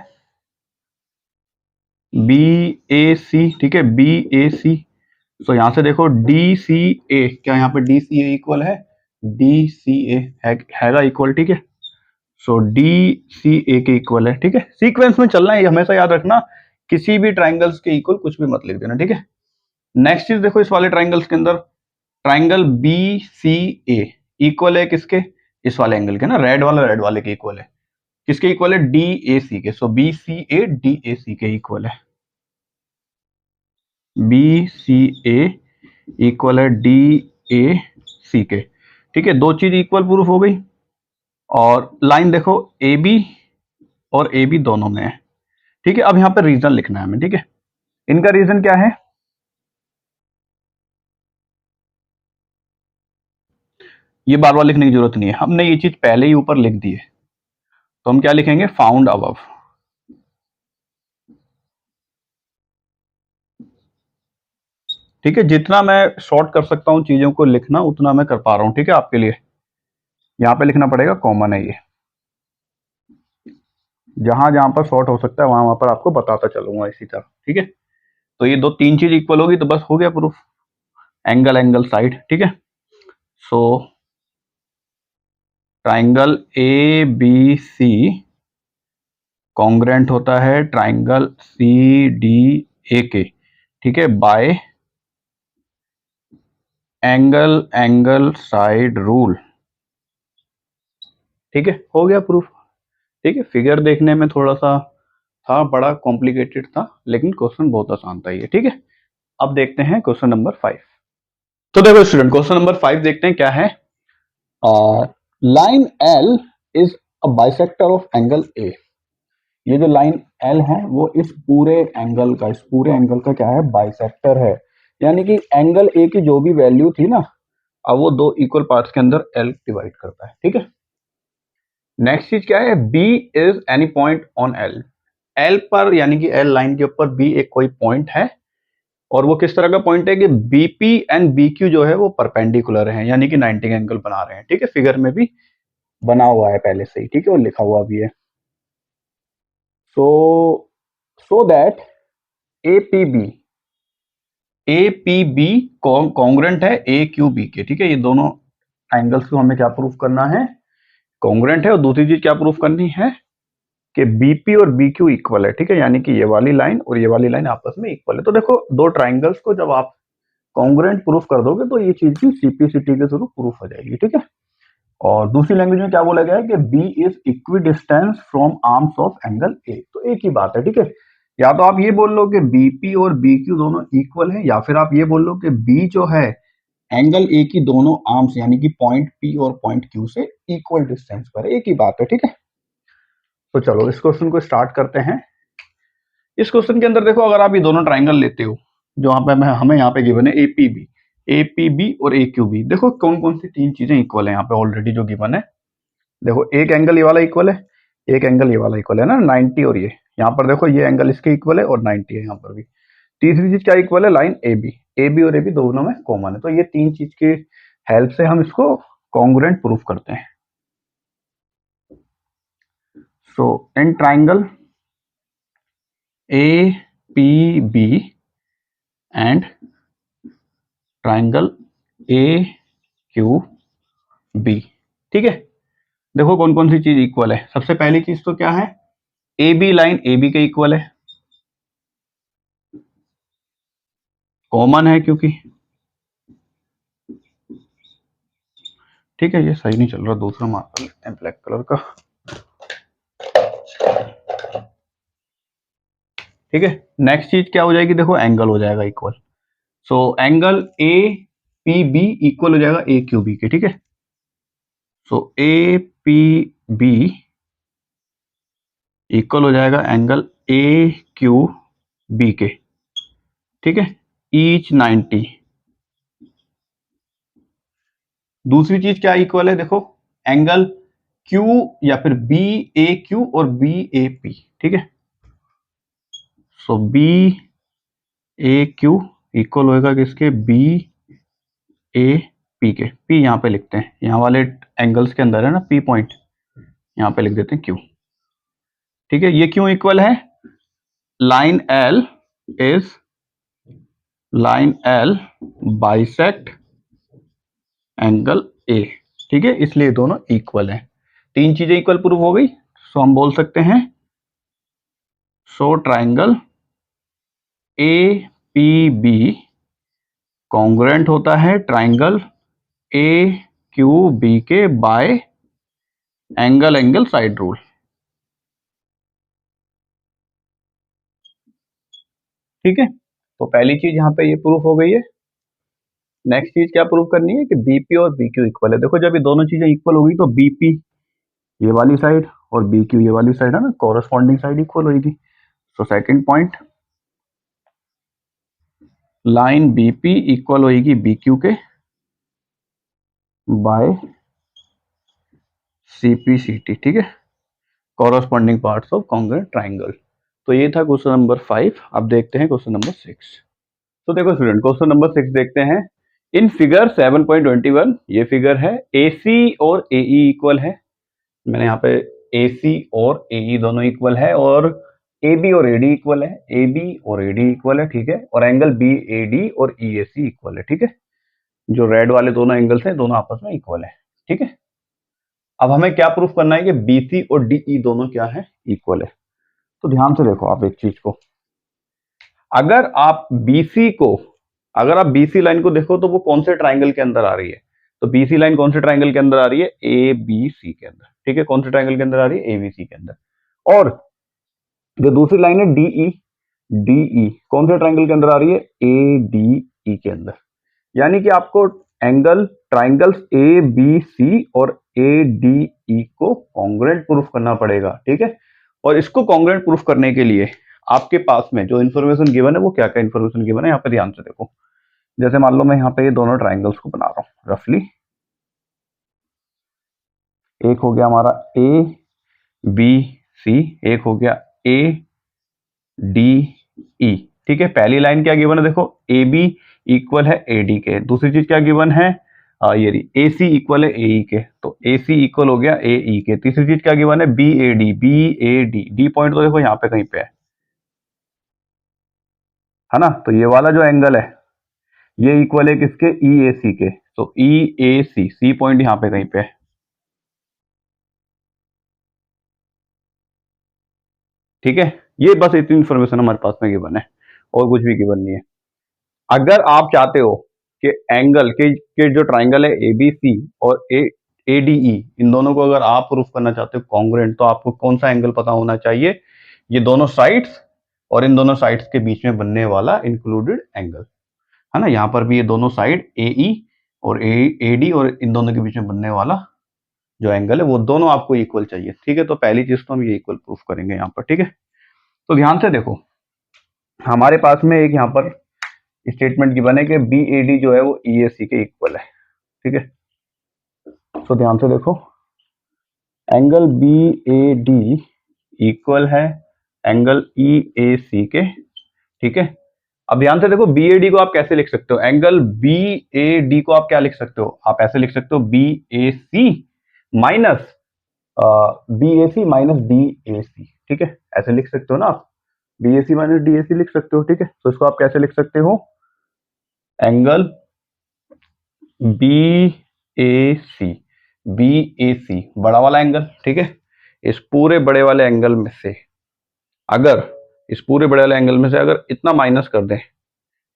बी ए सी, ठीक है, बी ए सी। सो यहां से देखो डी सी ए, क्या यहाँ पे डी सी ए इक्वल है, डी सी ए हैगा इक्वल। ठीक है, सो डी सी ए के इक्वल है। ठीक है, सीक्वेंस में चलना है, ये हमेशा याद रखना, किसी भी ट्राइंगल्स के इक्वल कुछ भी मत लिख देना। ठीक है, नेक्स्ट चीज देखो, इस वाले ट्राइंगल्स के अंदर ट्राइंगल बी सी ए इक्वल है किसके, इस वाले एंगल के ना, रेड वाले के इक्वल है, किसके इक्वल है, डी ए सी के। सो B C A D A C के इक्वल है, बी सी ए इक्वल है डी ए सी के। ठीक है, दो चीज इक्वल प्रूफ हो गई। और लाइन देखो ए बी और ए बी दोनों में है। ठीक है, अब यहाँ पे रीजन लिखना है हमें। ठीक है, इनका रीजन क्या है, ये बार बार लिखने की जरूरत नहीं है, हमने ये चीज पहले ही ऊपर लिख दी है। तो हम क्या लिखेंगे, फाउंड अबव। ठीक है, जितना मैं शॉर्ट कर सकता हूं चीजों को लिखना उतना मैं कर पा रहा हूं। ठीक है, आपके लिए यहाँ पे लिखना पड़ेगा, कॉमन है ये, जहां जहां पर शॉर्ट हो सकता है वहां वहां पर आपको बताता चलूंगा इसी तरह। ठीक है, तो ये दो तीन चीज इक्वल होगी तो बस हो गया प्रूफ, एंगल एंगल साइड। ठीक है, so triangle A B C congruent होता है ट्राइंगल सी डी ए के। ठीक है, by angle angle side rule. ठीक है, हो गया प्रूफ। ठीक है, फिगर देखने में थोड़ा सा था, बड़ा कॉम्प्लिकेटेड था, लेकिन क्वेश्चन बहुत आसान था ये। ठीक है, अब देखते हैं क्वेश्चन नंबर 5। तो देखो स्टूडेंट, क्वेश्चन नंबर 5 देखते हैं क्या है। Line L is a bisector of angle ए। ये जो लाइन एल है वो इस पूरे एंगल का, इस पूरे एंगल का क्या है, बाइसेक्टर है। यानी कि एंगल ए की जो भी वैल्यू थी ना, अब वो दो इक्वल पार्ट्स के अंदर एल डिवाइड करता है। ठीक है, नेक्स्ट चीज क्या है, B is any point on L. L पर यानी कि एल लाइन के ऊपर बी एक कोई पॉइंट है, और वो किस तरह का पॉइंट है कि बीपी एंड बीक्यू जो है वो परपेंडिकुलर है, यानी कि 90 एंगल बना रहे हैं। ठीक है, फिगर में भी बना हुआ है पहले से ही। ठीक है, और लिखा हुआ भी है। So that APB, APB congruent है ए क्यू बी के। ठीक है, ये दोनों एंगल्स को हमें क्या प्रूफ करना है, कॉन्ग्रेंट है। और दूसरी चीज क्या प्रूफ करनी है कि बीपी और बीक्यू इक्वल है। ठीक है, यानी कि ये वाली लाइन और ये वाली लाइन आपस में इक्वल है। तो देखो दो ट्राइंगल्स को जब आप कॉन्ग्रुएंट प्रूफ कर दोगे तो ये चीज भी सीपीसीटी के थ्रू प्रूफ हो जाएगी। ठीक है, और दूसरी लैंग्वेज में क्या बोला गया है कि B is equidistance from arms of angle A. तो एक ही बात है। ठीक है, या तो आप ये बोल लो कि बीपी और बीक्यू दोनों इक्वल है, या फिर आप ये बोल लो कि बी जो है एंगल ए की दोनों आर्म्स यानी कि पॉइंट पी और पॉइंट क्यू से इक्वल डिस्टेंस पर है, एक ही बात है, ठीक है। तो चलो इस क्वेश्चन को स्टार्ट करते हैं। इस क्वेश्चन के अंदर देखो, अगर आप ये दोनों ट्राइंगल लेते हो, जो यहाँ पे हमें यहाँ पे गिवन है एपीबी और एक्यूबी, देखो कौन कौन सी तीन चीजें इक्वल है यहाँ पे ऑलरेडी जो गिवन है। देखो एक एंगल ये वाला इक्वल है, एक एंगल ये वाला इक्वल है ना 90, और ये यहाँ पर देखो ये एंगल इसके इक्वल है और 90 है यहाँ पर भी। तीसरी चीज क्या इक्वल है, लाइन ए बी और ए बी दोनों में कॉमन है। तो ये तीन चीज की हेल्प से हम इसको कॉन्ग्रुएंट प्रूफ करते हैं। So in triangle A P B and triangle A Q B, ठीक है। देखो कौन कौन सी चीज इक्वल है। सबसे पहली चीज तो क्या है, A B line A B के इक्वल है, कॉमन है क्योंकि, ठीक है। ये सही नहीं चल रहा, दूसरा मार्कर लेते हैं ब्लैक कलर का, ठीक है। नेक्स्ट चीज क्या हो जाएगी, देखो एंगल हो जाएगा equal. So angle A P B equal हो जाएगा ए क्यू बी के, ठीक है। So A P B equal हो जाएगा एंगल ए क्यू बी के, ठीक है, ईच 90। दूसरी चीज क्या इक्वल है, देखो एंगल क्यू या फिर बी ए क्यू और बी ए पी, ठीक है। सो बी ए क्यू इक्वल होएगा किसके, बी ए पी के। पी यहाँ पे लिखते हैं, यहाँ वाले एंगल्स के अंदर है ना पी पॉइंट, यहाँ पे लिख देते हैं क्यू, ठीक है। ये क्यों इक्वल है, line L bisect angle A, ठीक है, इसलिए दोनों इक्वल हैं। तीन चीजें इक्वल प्रूव हो गई। सो हम बोल सकते हैं so triangle A P B congruent होता है ट्राइंगल ए क्यू बी के बाय एंगल साइड रूल, ठीक है। तो पहली चीज यहाँ पे ये प्रूफ हो गई है। नेक्स्ट चीज क्या प्रूफ करनी है कि बीपी और बीक्यू इक्वल है। देखो जब ये दोनों चीजें इक्वल होगी तो बीपी ये वाली साइड और बीक्यू ये वाली साइड है ना, कॉरस्पॉन्डिंग साइड इक्वल होगी। So second point, line BP equal होगी बीक्यू के बाय सीपीसीटी, ठीक है, corresponding parts of congruent triangle. तो ये था क्वेश्चन नंबर 5। अब देखते हैं क्वेश्चन नंबर 6। तो देखो स्टूडेंट, क्वेश्चन नंबर 6 देखते हैं। इन फिगर 7.21 ये फिगर है, AC और AE इक्वल है। मैंने यहाँ पे AC और AE दोनों इक्वल है, और AB और AD इक्वल है, AB और AD इक्वल है, ठीक है। और एंगल BAD और EAC इक्वल है, ठीक है। जो रेड वाले दोनों एंगल्स हैं दोनों आपस में इक्वल है, ठीक है। अब हमें क्या प्रूफ करना है कि BC और DE दोनों क्या है, इक्वल है। तो ध्यान से देखो आप एक चीज को, अगर आप BC को, अगर आप BC लाइन को देखो तो वो कौन से ट्राइंगल के अंदर आ रही है। तो BC लाइन कौन से ट्राइंगल के अंदर आ रही है, ABC के अंदर, ठीक है। कौन से ट्राइंगल के अंदर आ रही है, ABC के अंदर। और जो दूसरी लाइन है DE कौन से ट्राइंगल के अंदर आ रही है, ADE के अंदर। यानी कि आपको एंगल ट्राइंगल्स ABC और ADE को कॉन्ग्रुएंट प्रूफ करना पड़ेगा, ठीक है। और इसको कॉन्ग्रुएंट प्रूफ करने के लिए आपके पास में जो इन्फॉर्मेशन गिवन है वो क्या क्या इन्फॉर्मेशन गिवन है, यहाँ पे ध्यान से देखो। जैसे मान लो मैं यहाँ पे ये दोनों ट्राइंगल्स को बना रहा हूँ रफली। एक हो गया हमारा ABC, एक हो गया ADE, ठीक है। पहली लाइन क्या गिवन है, देखो AB इक्वल है AD के। दूसरी चीज क्या गिवन है, ये AC इक्वल है AE के, तो AC इक्वल हो गया AE के। तीसरी चीज क्या गिवन है, BAD डी पॉइंट तो देखो यहाँ पे कहीं पे है ना। तो ये वाला जो एंगल है ये इक्वल है किसके, EAC के। तो EAC, C पॉइंट यहाँ पे कहीं पे है, ठीक है। ये बस इतनी इन्फॉर्मेशन हमारे पास में गिवन है, और कुछ भी गिवन नहीं है। अगर आप चाहते हो कि एंगल के जो ट्राइंगल है ABC और ADE, इन दोनों को अगर आप प्रूफ करना चाहते हो कॉन्ग्रुएंट, तो आपको कौन सा एंगल पता होना चाहिए, ये दोनों साइड्स और इन दोनों साइड्स के बीच में बनने वाला इंक्लूडेड एंगल, है ना। यहाँ पर भी ये दोनों साइड AE और AD और इन दोनों के बीच में बनने वाला जो एंगल है वो दोनों आपको इक्वल चाहिए, ठीक है। तो पहली चीज तो हम ये इक्वल प्रूफ करेंगे यहाँ पर, ठीक है। तो ध्यान से देखो, हमारे पास में एक यहाँ पर स्टेटमेंट गिवन है कि BAD जो है वो EAC के इक्वल है, ठीक है। तो ध्यान से देखो, एंगल BAD इक्वल है एंगल EAC के, ठीक है। अब ध्यान से देखो, BAD को आप कैसे लिख सकते हो, एंगल BAD को आप क्या लिख सकते हो, आप ऐसे लिख सकते हो BAC minus BAC minus DAC, ठीक है, ऐसे लिख सकते हो ना आप, BAC माइनस DAC लिख सकते हो, ठीक है। तो इसको आप कैसे लिख सकते हो, एंगल BAC बड़ा वाला एंगल, ठीक है। इस पूरे बड़े वाले एंगल में से अगर अगर इतना माइनस कर दें,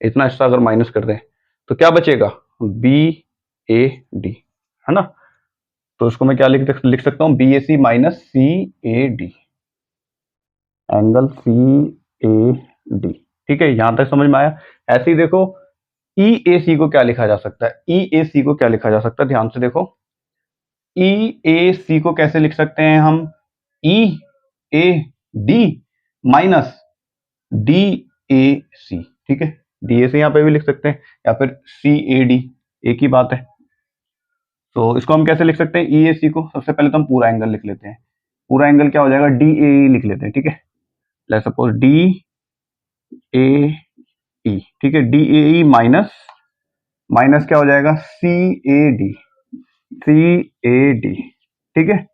इतना हिस्सा अगर माइनस कर दें तो क्या बचेगा, BAD, है ना। तो इसको मैं क्या लिख सकता हूं, BAC minus CAD, angle CAD, ठीक है। यहां तक समझ में आया। ऐसे ही देखो, EAC को क्या लिखा जा सकता है, EAC को क्या लिखा जा सकता है, ध्यान से देखो, EAC को कैसे लिख सकते हैं हम, EAD माइनस DAC, ठीक है। DAC यहाँ पे भी लिख सकते हैं या फिर CAD, एक ही बात है। तो इसको हम कैसे लिख सकते हैं, EAC को सबसे पहले तो हम पूरा एंगल लिख लेते हैं, पूरा एंगल क्या हो जाएगा, DAE लिख लेते हैं, ठीक है। लेट्स सपोज DAE, ठीक है, DAE माइनस क्या हो जाएगा, CAD, ठीक है।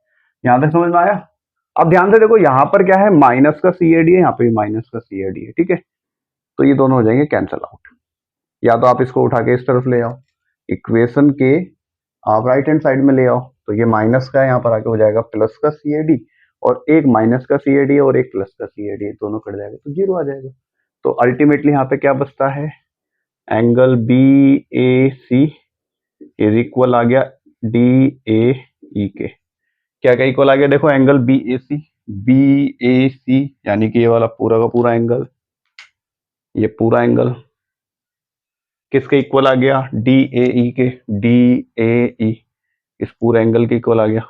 यहां तक समझ में आया। अब ध्यान से देखो, यहां पर क्या है, माइनस का CAD है, यहाँ पे भी माइनस का CAD है, ठीक है। तो ये दोनों हो जाएंगे कैंसल आउट। या तो आप इसको उठा के इस तरफ ले आओ, इक्वेशन के आप राइट हैंड साइड में ले आओ, तो ये माइनस का यहाँ पर आके हो जाएगा प्लस का CAD, और एक माइनस का CAD और एक प्लस का CAD, दोनों कट जाएगा तो जीरो आ जाएगा। तो अल्टीमेटली यहाँ पे क्या बचता है, एंगल BAC इज इक्वल आ गया DAE के, क्या क्या इक्वल आ गया, देखो एंगल BAC यानी कि ये वाला पूरा का पूरा एंगल, ये पूरा एंगल किसके इक्वल आ गया, DAE के, DAE इस पूरे एंगल के इक्वल आ गया,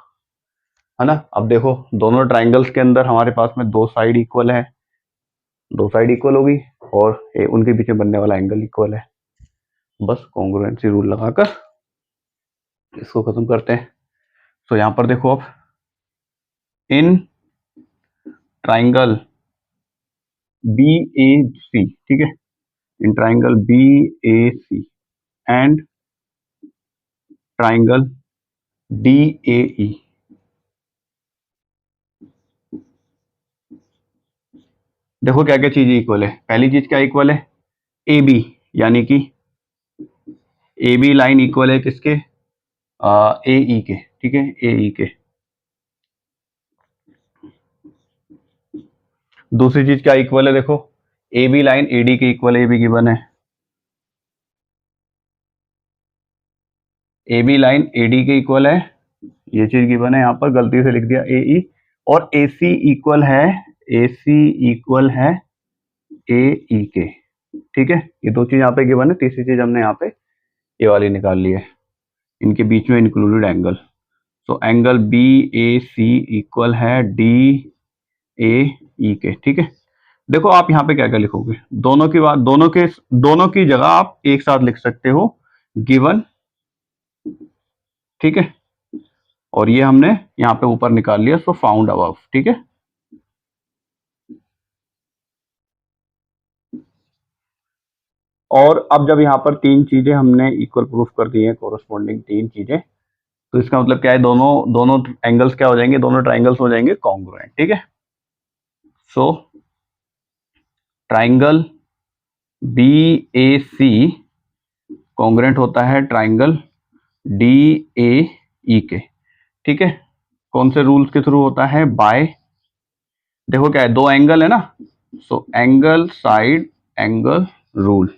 है ना। अब देखो, दोनों ट्राइंगल्स के अंदर हमारे पास में दो साइड इक्वल है, दो साइड इक्वल होगी और उनके बीच में बनने वाला एंगल इक्वल है। बस कॉन्ग्रुएंसी रूल लगाकर इसको खत्म करते हैं। तो यहां पर देखो, अब इन ट्राइंगल BAC, ठीक है, in triangle BAC and triangle DAE, देखो क्या क्या चीज इक्वल है। पहली चीज क्या इक्वल है, AB, यानी कि AB लाइन इक्वल है किसके, AE के, ठीक है, AE के। दूसरी चीज क्या इक्वल है, देखो AB लाइन AD के इक्वल है, ये भी गिवन है, AB लाइन AD के इक्वल है, ये चीज गिवन है, यहाँ पर गलती से लिख दिया AE, और AC इक्वल है, AC इक्वल है AE के, ठीक है। ये दो चीज यहाँ पे गिवन है, तीसरी चीज हमने यहाँ पे ये वाली निकाल ली है, इनके बीच में इंक्लूडेड एंगल। तो एंगल BAC इक्वल है DAE के, ठीक है। देखो आप यहाँ पे क्या क्या लिखोगे, दोनों की बात, दोनों की जगह आप एक साथ लिख सकते हो, गिवन, ठीक है। और ये हमने यहाँ पे ऊपर निकाल लिया, सो फाउंड अबव, ठीक है। और अब जब यहाँ पर तीन चीजें हमने इक्वल प्रूफ कर दी है, कोरस्पॉन्डिंग तीन चीजें, तो इसका मतलब क्या है, दोनों एंगल्स क्या हो जाएंगे, दोनों ट्राइंगल्स हो जाएंगे कॉन्ग्रुएंट, ठीक है। सो ट्राइंगल BAC कॉन्ग्रुएंट होता है ट्राइंगल DAE के, ठीक है। कौन से रूल्स के थ्रू होता है, बाय, देखो क्या है, दो एंगल है ना, so angle side angle rule,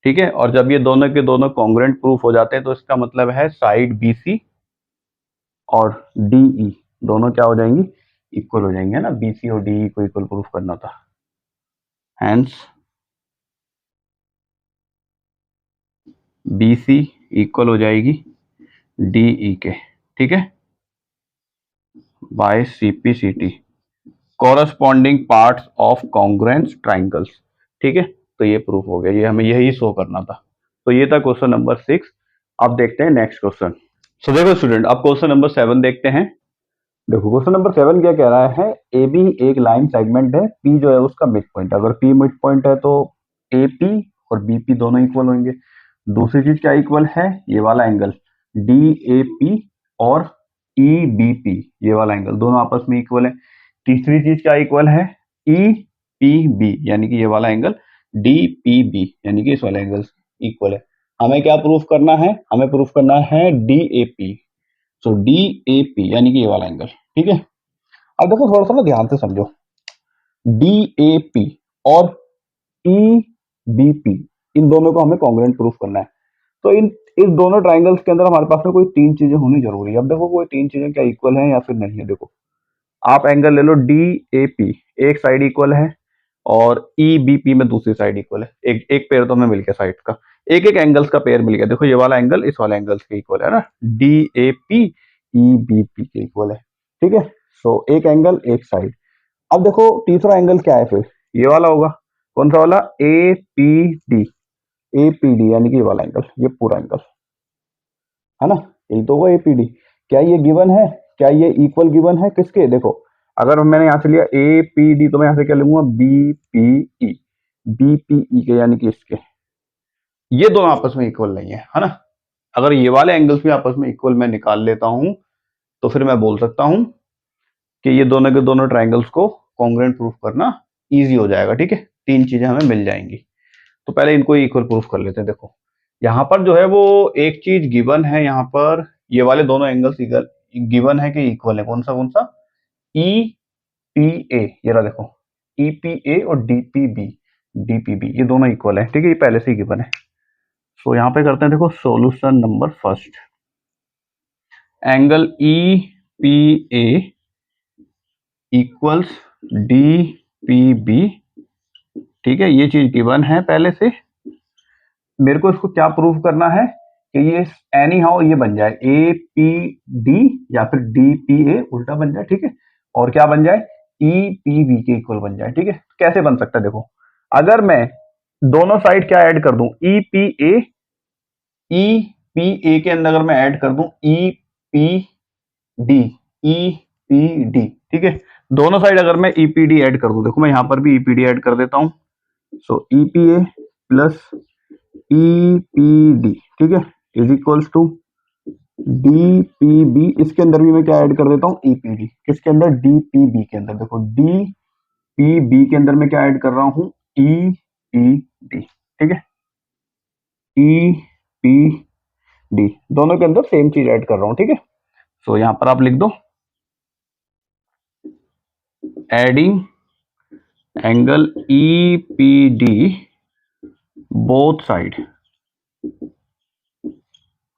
ठीक है। और जब ये दोनों के दोनों कॉन्ग्रुएंट प्रूफ हो जाते हैं तो इसका मतलब है साइड BC और DE दोनों क्या हो जाएंगी, इक्वल हो जाएंगे ना, बी सी और डी को इक्वल प्रूफ करना था, हैंस बी सी इक्वल हो जाएगी डी ई के, ठीक है, by C P C T, corresponding parts of congruence triangles, ठीक है। तो ये प्रूफ हो गया, ये हमें यही शो करना था। तो ये था क्वेश्चन नंबर 6। अब देखते हैं नेक्स्ट क्वेश्चन। सो देखो स्टूडेंट, अब क्वेश्चन नंबर 7 देखते हैं। देखो क्वेश्चन नंबर 7 क्या कह रहा है, ए बी एक लाइन सेगमेंट है, पी जो है उसका मिड पॉइंट, अगर पी मिड पॉइंट है तो ए पी और बी पी दोनों इक्वल होंगे। दूसरी चीज क्या इक्वल है, ये वाला एंगल डी ए पी और ई बी पी, ये वाला एंगल दोनों आपस में इक्वल है। तीसरी चीज क्या इक्वल है, ई पी बी, यानी कि ये वाला एंगल डी पी बी, यानी कि इस वाला एंगल इक्वल है। हमें क्या प्रूफ करना है, हमें प्रूफ करना है D A P, so D A P यानी कि ये वाला एंगल, ठीक है। अब देखो थोड़ा सा ना ध्यान से समझो, डी ए पी और ई बी पी, इन दोनों को हमें कॉन्ग्रुएंट प्रूफ करना है। तो इन इस दोनों ट्राइंगल्स के अंदर हमारे पास में कोई तीन चीजें होनी जरूरी है। अब देखो कोई तीन चीजें क्या इक्वल है या फिर नहीं है। देखो आप एंगल ले लो डी ए पी, एक साइड इक्वल है और ई बी पी में दूसरी साइड इक्वल है, एक एक पेयर तो हमें मिल गया साइड का, एक एक एंगल्स का पेयर मिल गया। देखो ये वाला एंगल इस वाले एंगल्स के इक्वल है ना, D A P E B P के इक्वल है, ठीक है। सो एक एंगल एक साइड। अब देखो तीसरा एंगल क्या है, फिर ये वाला होगा, कौन सा वाला, A P D, A P D यानी कि ये वाला एंगल, ये पूरा एंगल है ना, यही तो होगा ए पी डी। क्या ये गिवन है, क्या ये इक्वल गिवन है किसके, देखो अगर मैंने यहां से लिया ए पी डी तो मैं यहां से क्या लूंगा, B P E, B P E के यानी कि इसके, ये दोनों आपस में इक्वल नहीं है ना। अगर ये वाले एंगल्स भी आपस में इक्वल मैं निकाल लेता हूं तो फिर मैं बोल सकता हूं कि ये दोनों के दोनों ट्राइंगल्स को कॉन्ग्रुएंट प्रूफ करना इजी हो जाएगा, ठीक है। तीन चीजें हमें मिल जाएंगी। तो पहले इनको इक्वल प्रूफ कर लेते हैं। देखो यहाँ पर जो है वो एक चीज गिवन है, यहाँ पर ये वाले दोनों एंगल्स गिवन है कि इक्वल है, कौन सा ई पी ए, ये रहा देखो ई पी ए और डी पी बी ये दोनों इक्वल है, ठीक है, ये पहले से ही गिवन है। सो यहाँ पे करते हैं, देखो solution number first, angle E P A equals D P B, ठीक है, ये चीज गिवन है पहले से। मेरे को इसको क्या प्रूव करना है कि ये एनी हाउ ये बन जाए ए पी डी या फिर डी पी ए उल्टा बन जाए, ठीक है, और क्या बन जाए ई पी बी के इक्वल बन जाए, ठीक है। कैसे बन सकता है, देखो अगर मैं दोनों साइड क्या ऐड कर दूं, ई पी ए, ई पी ए के अंदर अगर मैं ऐड कर दूं ई पी डी, ई पी डी, ठीक है, दोनों साइड अगर मैं ई पी डी ऐड कर दूं, देखो मैं यहां पर भी ई पी डी ऐड कर देता हूं, so E P A plus E P D, ठीक है, is equals to D P B, इसके अंदर भी मैं क्या ऐड कर देता हूँ ई पी डी, किसके अंदर, डी पी बी के अंदर। देखो डी पी बी के अंदर मैं क्या ऐड कर रहा हूँ, ई पी डी, ठीक है, ई पी डी दोनों के अंदर सेम चीज ऐड कर रहा हूँ, ठीक है। सो यहां पर आप लिख दो adding angle E P D both side,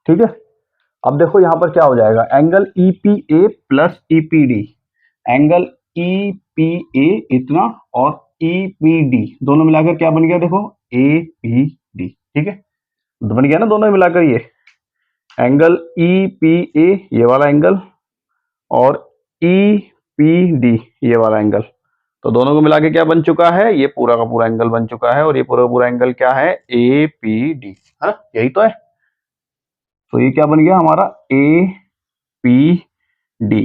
ठीक है। अब देखो यहां पर क्या हो जाएगा, angle E P A plus E P D, angle E P ए इतना और ई पी डी दोनों मिलाकर क्या बन गया, देखो ए पी डी, ठीक है, तो बन गया ना दोनों मिलाकर ये एंगल ई पी ए, ये वाला एंगल, और ई पी डी ये वाला एंगल, तो दोनों को मिला के क्या बन चुका है, ये पूरा का पूरा एंगल बन चुका है, और ये पूरा का पूरा एंगल क्या है, ए पी डी, है ना, यही तो है। तो ये क्या बन गया हमारा ए पी डी।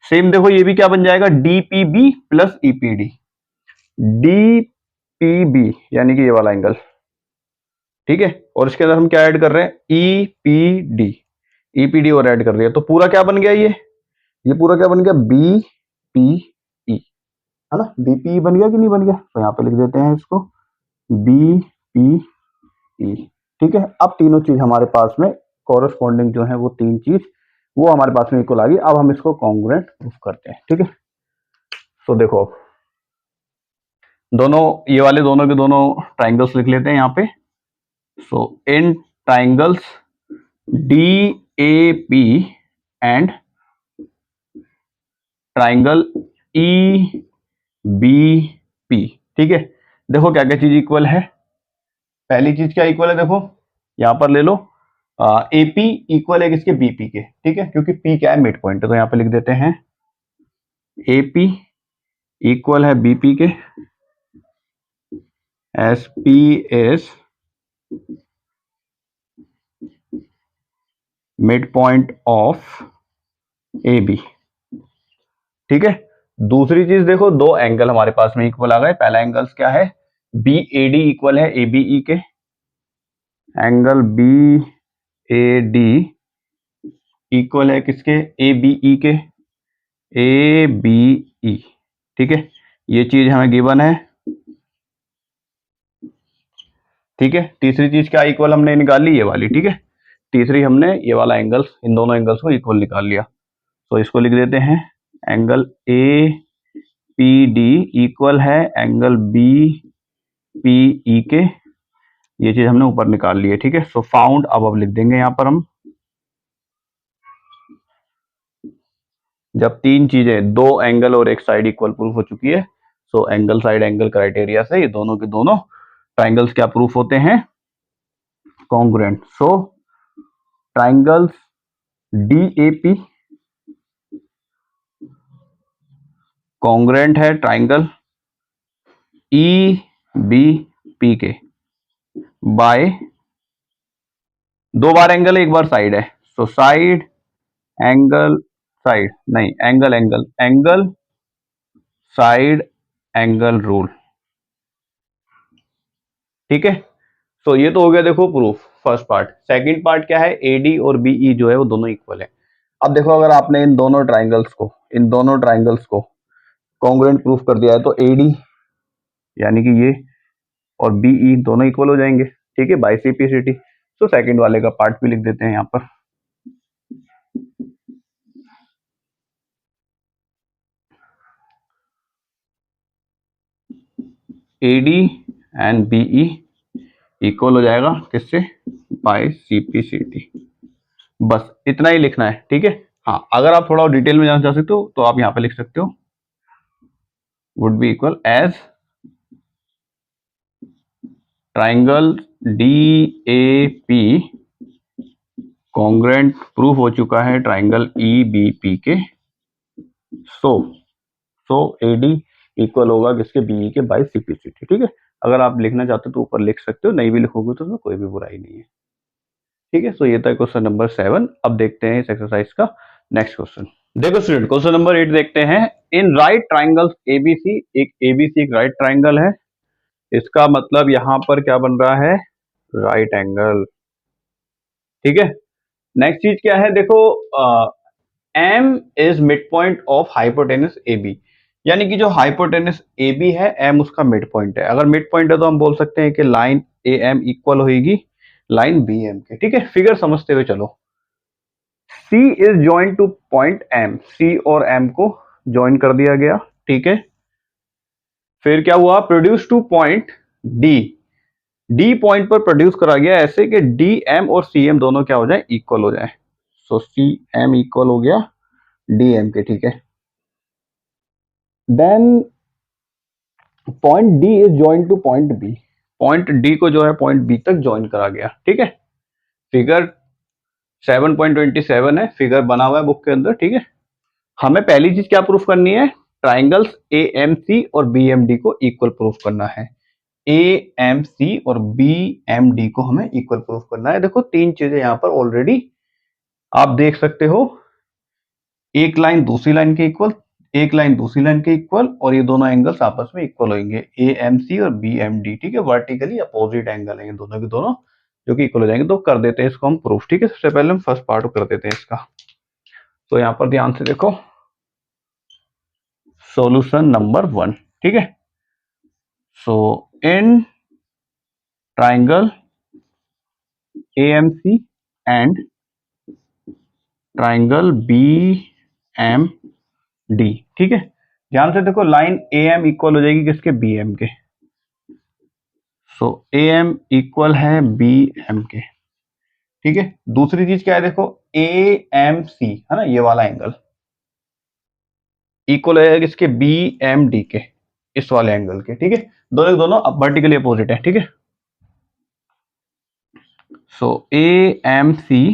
सेम देखो ये भी क्या बन जाएगा, D P B plus E P D, D P B यानी कि ये वाला एंगल, ठीक है, और इसके अंदर हम क्या ऐड कर रहे हैं, ई पी डी, ई पी डी और ऐड कर रही है, तो पूरा क्या बन गया, ये पूरा क्या बन गया, बी पी ई, है ना, बी पी ई बन गया कि नहीं बन गया। तो यहाँ पे लिख देते हैं इसको बी पी ई, ठीक है। अब तीनों चीज हमारे पास में कॉरेस्पॉन्डिंग जो है वो तीन चीज वो हमारे पास में इक्वल आ गई। अब हम इसको कॉन्ग्रुएंट प्रूफ करते हैं, ठीक है। तो देखो अब दोनों ये वाले दोनों के दोनों ट्राइंगल्स लिख लेते हैं यहाँ पे। So in triangles D A P and triangle E B P. ठीक है, देखो क्या क्या चीज इक्वल है। पहली चीज क्या इक्वल है, देखो यहां पर ले लो, एपी इक्वल है किसके, बीपी के। ठीक है, क्योंकि पी क्या है, मिड पॉइंट है, तो यहां पर लिख देते हैं एपी इक्वल है बीपी के, as P is mid point of A B. ठीक है, दूसरी चीज देखो, दो एंगल हमारे पास में इक्वल आ गए। पहला एंगल क्या है, बी ए डी इक्वल है ए बी ई के, angle B A D equal है किसके, ए बी ई के, ए बी ई। ठीक है, ये चीज हमें गिवन है। ठीक है, तीसरी चीज क्या इक्वल हमने निकाल ली, ये वाली। ठीक है, तीसरी हमने ये वाला एंगल्स, इन दोनों एंगल्स को इक्वल निकाल लिया। तो इसको लिख देते हैं, angle A P D equal है एंगल बी पी ई के। ये चीज हमने ऊपर निकाल ली है। ठीक है, सो फाउंड, अब लिख देंगे यहां पर हम, जब तीन चीजें, दो एंगल और एक साइड इक्वल प्रूफ हो चुकी है, so angle side angle criteria से ये दोनों के दोनों ट्राइंगल्स क्या प्रूफ होते हैं, congruent. So triangles D A P congruent है ट्राइंगल ई बी पी के बाय, दो बार एंगल एक बार साइड है, सो साइड एंगल, साइड नहीं, angle angle angle side angle rule. ठीक है, तो ये तो हो गया देखो proof, first part. Second part क्या है, एडी और बीई जो है वो दोनों इक्वल है। अब देखो, अगर आपने इन दोनों ट्राइंगल्स को कॉन्ग्रुएंट प्रूफ कर दिया है, तो एडी यानी कि ये और बीई दोनों इक्वल हो जाएंगे। ठीक है, बाई सीपीसीटी। तो सेकंड वाले का पार्ट भी लिख देते हैं यहां पर। एडी एंड बीई इक्वल हो जाएगा किससे, बाय सीपीसीटी। बस इतना ही लिखना है। ठीक है, हाँ, अगर आप थोड़ा डिटेल में जानना चाह सकते हो तो आप यहाँ पे लिख सकते हो, would be equal as triangle D A P congruent proof हो चुका है ट्राइंगल ई बी पी के, सो सो ए डी इक्वल होगा किसके, बीई के बाय सीपीसीटी। ठीक है, अगर आप लिखना चाहते हो तो ऊपर लिख सकते हो, नहीं भी लिखोगे तो कोई भी बुराई नहीं है। ठीक है, सो ये था क्वेश्चन नंबर 7। अब देखते हैं इस एक्सरसाइज का नेक्स्ट क्वेश्चन। देखो स्टूडेंट, क्वेश्चन नंबर 8 देखते हैं। इन राइट ट्राइंगल्स एबीसी, एक एबीसी एक राइट ट्राइंगल है, इसका मतलब यहां पर क्या बन रहा है, राइट एंगल। ठीक है, नेक्स्ट चीज क्या है, देखो M is mid point of hypotenuse A B, यानी कि जो हाइपोटेनस ए बी है, एम उसका मिड पॉइंट है। अगर मिड पॉइंट है तो हम बोल सकते हैं कि लाइन ए एम इक्वल होगी लाइन बी एम के। ठीक है, फिगर समझते हुए चलो। C is join to point M, C और एम को ज्वाइन कर दिया गया। ठीक है, फिर क्या हुआ, produce two point D, D point पर प्रोड्यूस करा गया ऐसे कि डी एम और सी एम दोनों क्या हो जाए, इक्वल हो जाए। सो सी एम इक्वल हो गया डी एम के। ठीक है, then point D is join to point B, point D को जो है पॉइंट बी तक ज्वाइन करा गया। ठीक है, फिगर 7.27 है, फिगर बना हुआ है बुक के अंदर। ठीक है, हमें पहली चीज क्या प्रूफ करनी है, ट्राइंगल्स ए एम सी और बी एम डी को इक्वल प्रूफ करना है। ए एम सी और बी एम डी को हमें इक्वल प्रूफ करना है। देखो तीन चीजें यहां पर ऑलरेडी आप देख सकते हो, एक लाइन दूसरी लाइन के इक्वल, एक लाइन दूसरी लाइन के इक्वल, और ये दोनों एंगल्स आपस में इक्वल होंगे, ए एम सी और बी एम डी। ठीक है, वर्टिकली अपोजिट एंगल है दोनों के दोनों, जो कि इक्वल हो जाएंगे। तो कर देते हैं इसको हम प्रूफ। ठीक है, सबसे पहले हम फर्स्ट पार्ट कर देते हैं इसका। तो यहां पर ध्यान से देखो, सॉल्यूशन नंबर 1। ठीक है, so in triangle AMC and triangle BMD। ठीक है, ध्यान से देखो, लाइन AM इक्वल हो जाएगी किसके, BM के। सो AM इक्वल है BM के। ठीक है, दूसरी चीज क्या है, देखो AMC है ना, ये वाला एंगल, इक्वल है किसके, बी एम डी के, इस वाले एंगल के, ठीक है। दोनों के दोनों वर्टिकली अपोजिट है, ठीक है। सो ए एम सी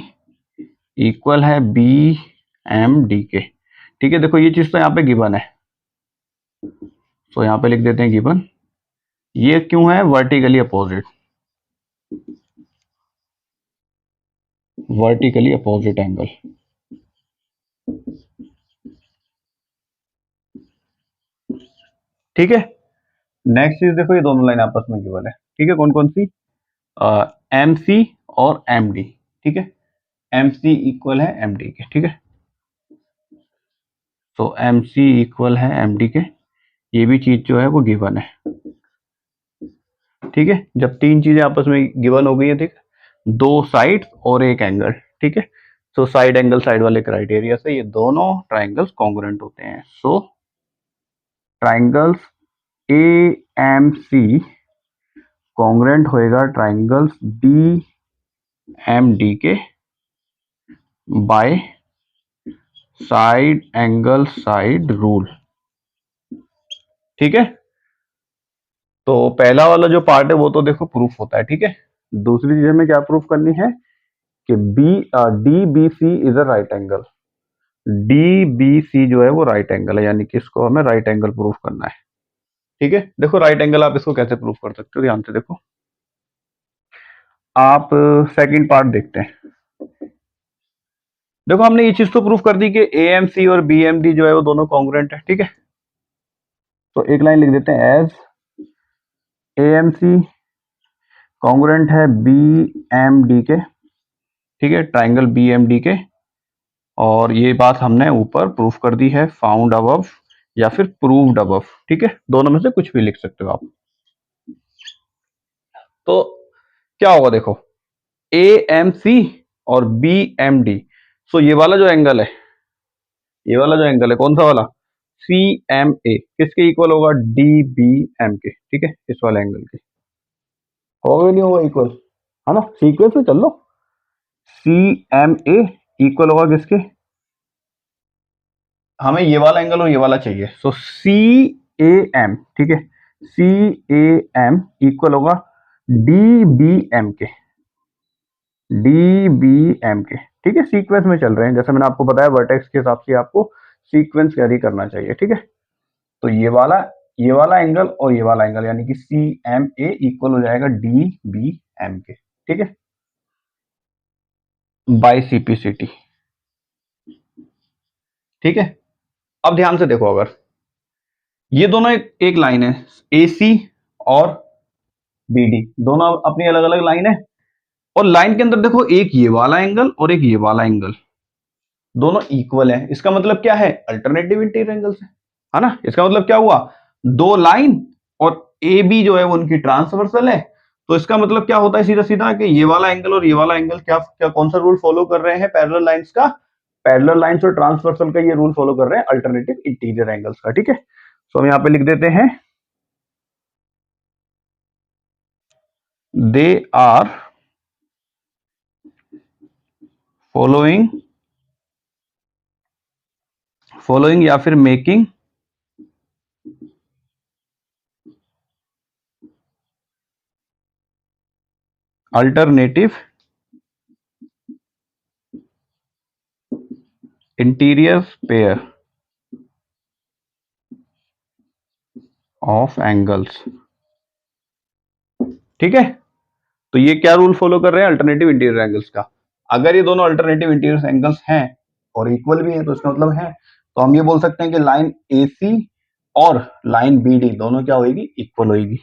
इक्वल है बी एम डी के, ठीक है। देखो ये चीज तो यहाँ पे गिवन है, तो यहाँ पे लिख देते हैं गिवन। ये क्यों है, vertically opposite, vertically opposite angle, ठीक है। नेक्स्ट चीज देखो, ये दोनों लाइन आपस में गिवन है, ठीक है। कौन कौन सी, एम सी और एम डी, ठीक है। एम सी इक्वल है एम डी के, ठीक है। तो एम सी इक्वल है एम डी के, ये भी चीज जो है वो गिवन है, ठीक है। जब तीन चीजें आपस में गिवन हो गई है, ठीक, दो साइड और एक एंगल, ठीक है। सो साइड एंगल साइड वाले क्राइटेरिया से ये दोनों ट्राइंगल्स कॉन्ग्रुएंट होते हैं। So triangles A M C congruent होएगा ट्राइंगल्स बी एम डी के by side angle side rule, ठीक है। तो पहला वाला जो पार्ट है वो तो देखो प्रूफ होता है, ठीक है। दूसरी चीज हमें क्या प्रूफ करनी है कि B D B C is a right angle, D B C जो है वो राइट एंगल है, यानी कि इसको हमें राइट एंगल प्रूफ करना है, ठीक है। देखो राइट एंगल आप इसको कैसे प्रूफ कर सकते हो, ध्यान से देखो। आप सेकंड पार्ट देखते हैं। देखो हमने ये चीज तो प्रूफ कर दी कि ए एम सी और बी एम डी जो है वो दोनों कॉन्ग्रुएंट है, ठीक है। तो एक लाइन लिख देते हैं, as A M C congruent है बी एम डी के, ठीक है, ट्राइंगल बी एम डी के। और ये बात हमने ऊपर प्रूफ कर दी है, फाउंड अबव या फिर प्रूव्ड अबव, ठीक है। दोनों में से कुछ भी लिख सकते हो आप। तो क्या होगा देखो, ए एम सी और बी एम डी, सो ये वाला जो एंगल है, ये वाला जो एंगल है कौन सा वाला, सी एम ए, किसके इक्वल होगा, डी बी एम के, ठीक है, इस वाले एंगल के। होगा नहीं होगा इक्वल, है ना, सीक्वेंस में चल लो। सी एम ए इक्वल होगा किसके, हमें ये वाला एंगल और ये वाला चाहिए, सो सी ए एम, ठीक है, सी ए एम इक्वल होगा डी बी एम के, डी बी एम के, ठीक है। सीक्वेंस में चल रहे हैं, जैसे मैंने आपको बताया वर्टेक्स के हिसाब से आपको सीक्वेंस कैरी करना चाहिए, ठीक है। तो ये वाला एंगल और ये वाला एंगल, यानी कि सी एम ए इक्वल हो जाएगा डी बी एम के, ठीक है, बाय सीपीसीटी, ठीक है। अब ध्यान से देखो, अगर ये दोनों एक लाइन है, ए सी और बी डी दोनों अपनी अलग अलग लाइन है, और लाइन के अंदर देखो एक ये वाला एंगल और एक ये वाला एंगल, दोनों इक्वल है। इसका मतलब क्या है, अल्टरनेटिव इंटीरियर एंगल्स है ना। इसका मतलब क्या हुआ, दो लाइन और ए बी जो है वो उनकी ट्रांसवर्सल है। तो इसका मतलब क्या होता है, सीधा सीधा कि ये वाला एंगल और ये वाला एंगल क्या क्या कौन सा रूल फॉलो कर रहे हैं, पैरेलल लाइंस का, पैरेलल लाइंस और ट्रांसवर्सल का ये रूल फॉलो कर रहे हैं अल्टरनेटिव इंटीरियर एंगल्स का, ठीक है। तो हम यहाँ पे लिख देते हैं, दे आर फॉलोइंग फॉलोइंग या फिर making alternative interior pair of angles, ठीक है। तो ये क्या रूल फॉलो कर रहे हैं, अल्टरनेटिव इंटीरियर एंगल्स का। अगर ये दोनों अल्टरनेटिव इंटीरियर एंगल्स हैं और इक्वल भी है, तो इसका मतलब है, तो हम ये बोल सकते हैं कि लाइन ए सी और लाइन बी डी दोनों क्या होगी, इक्वल होगी।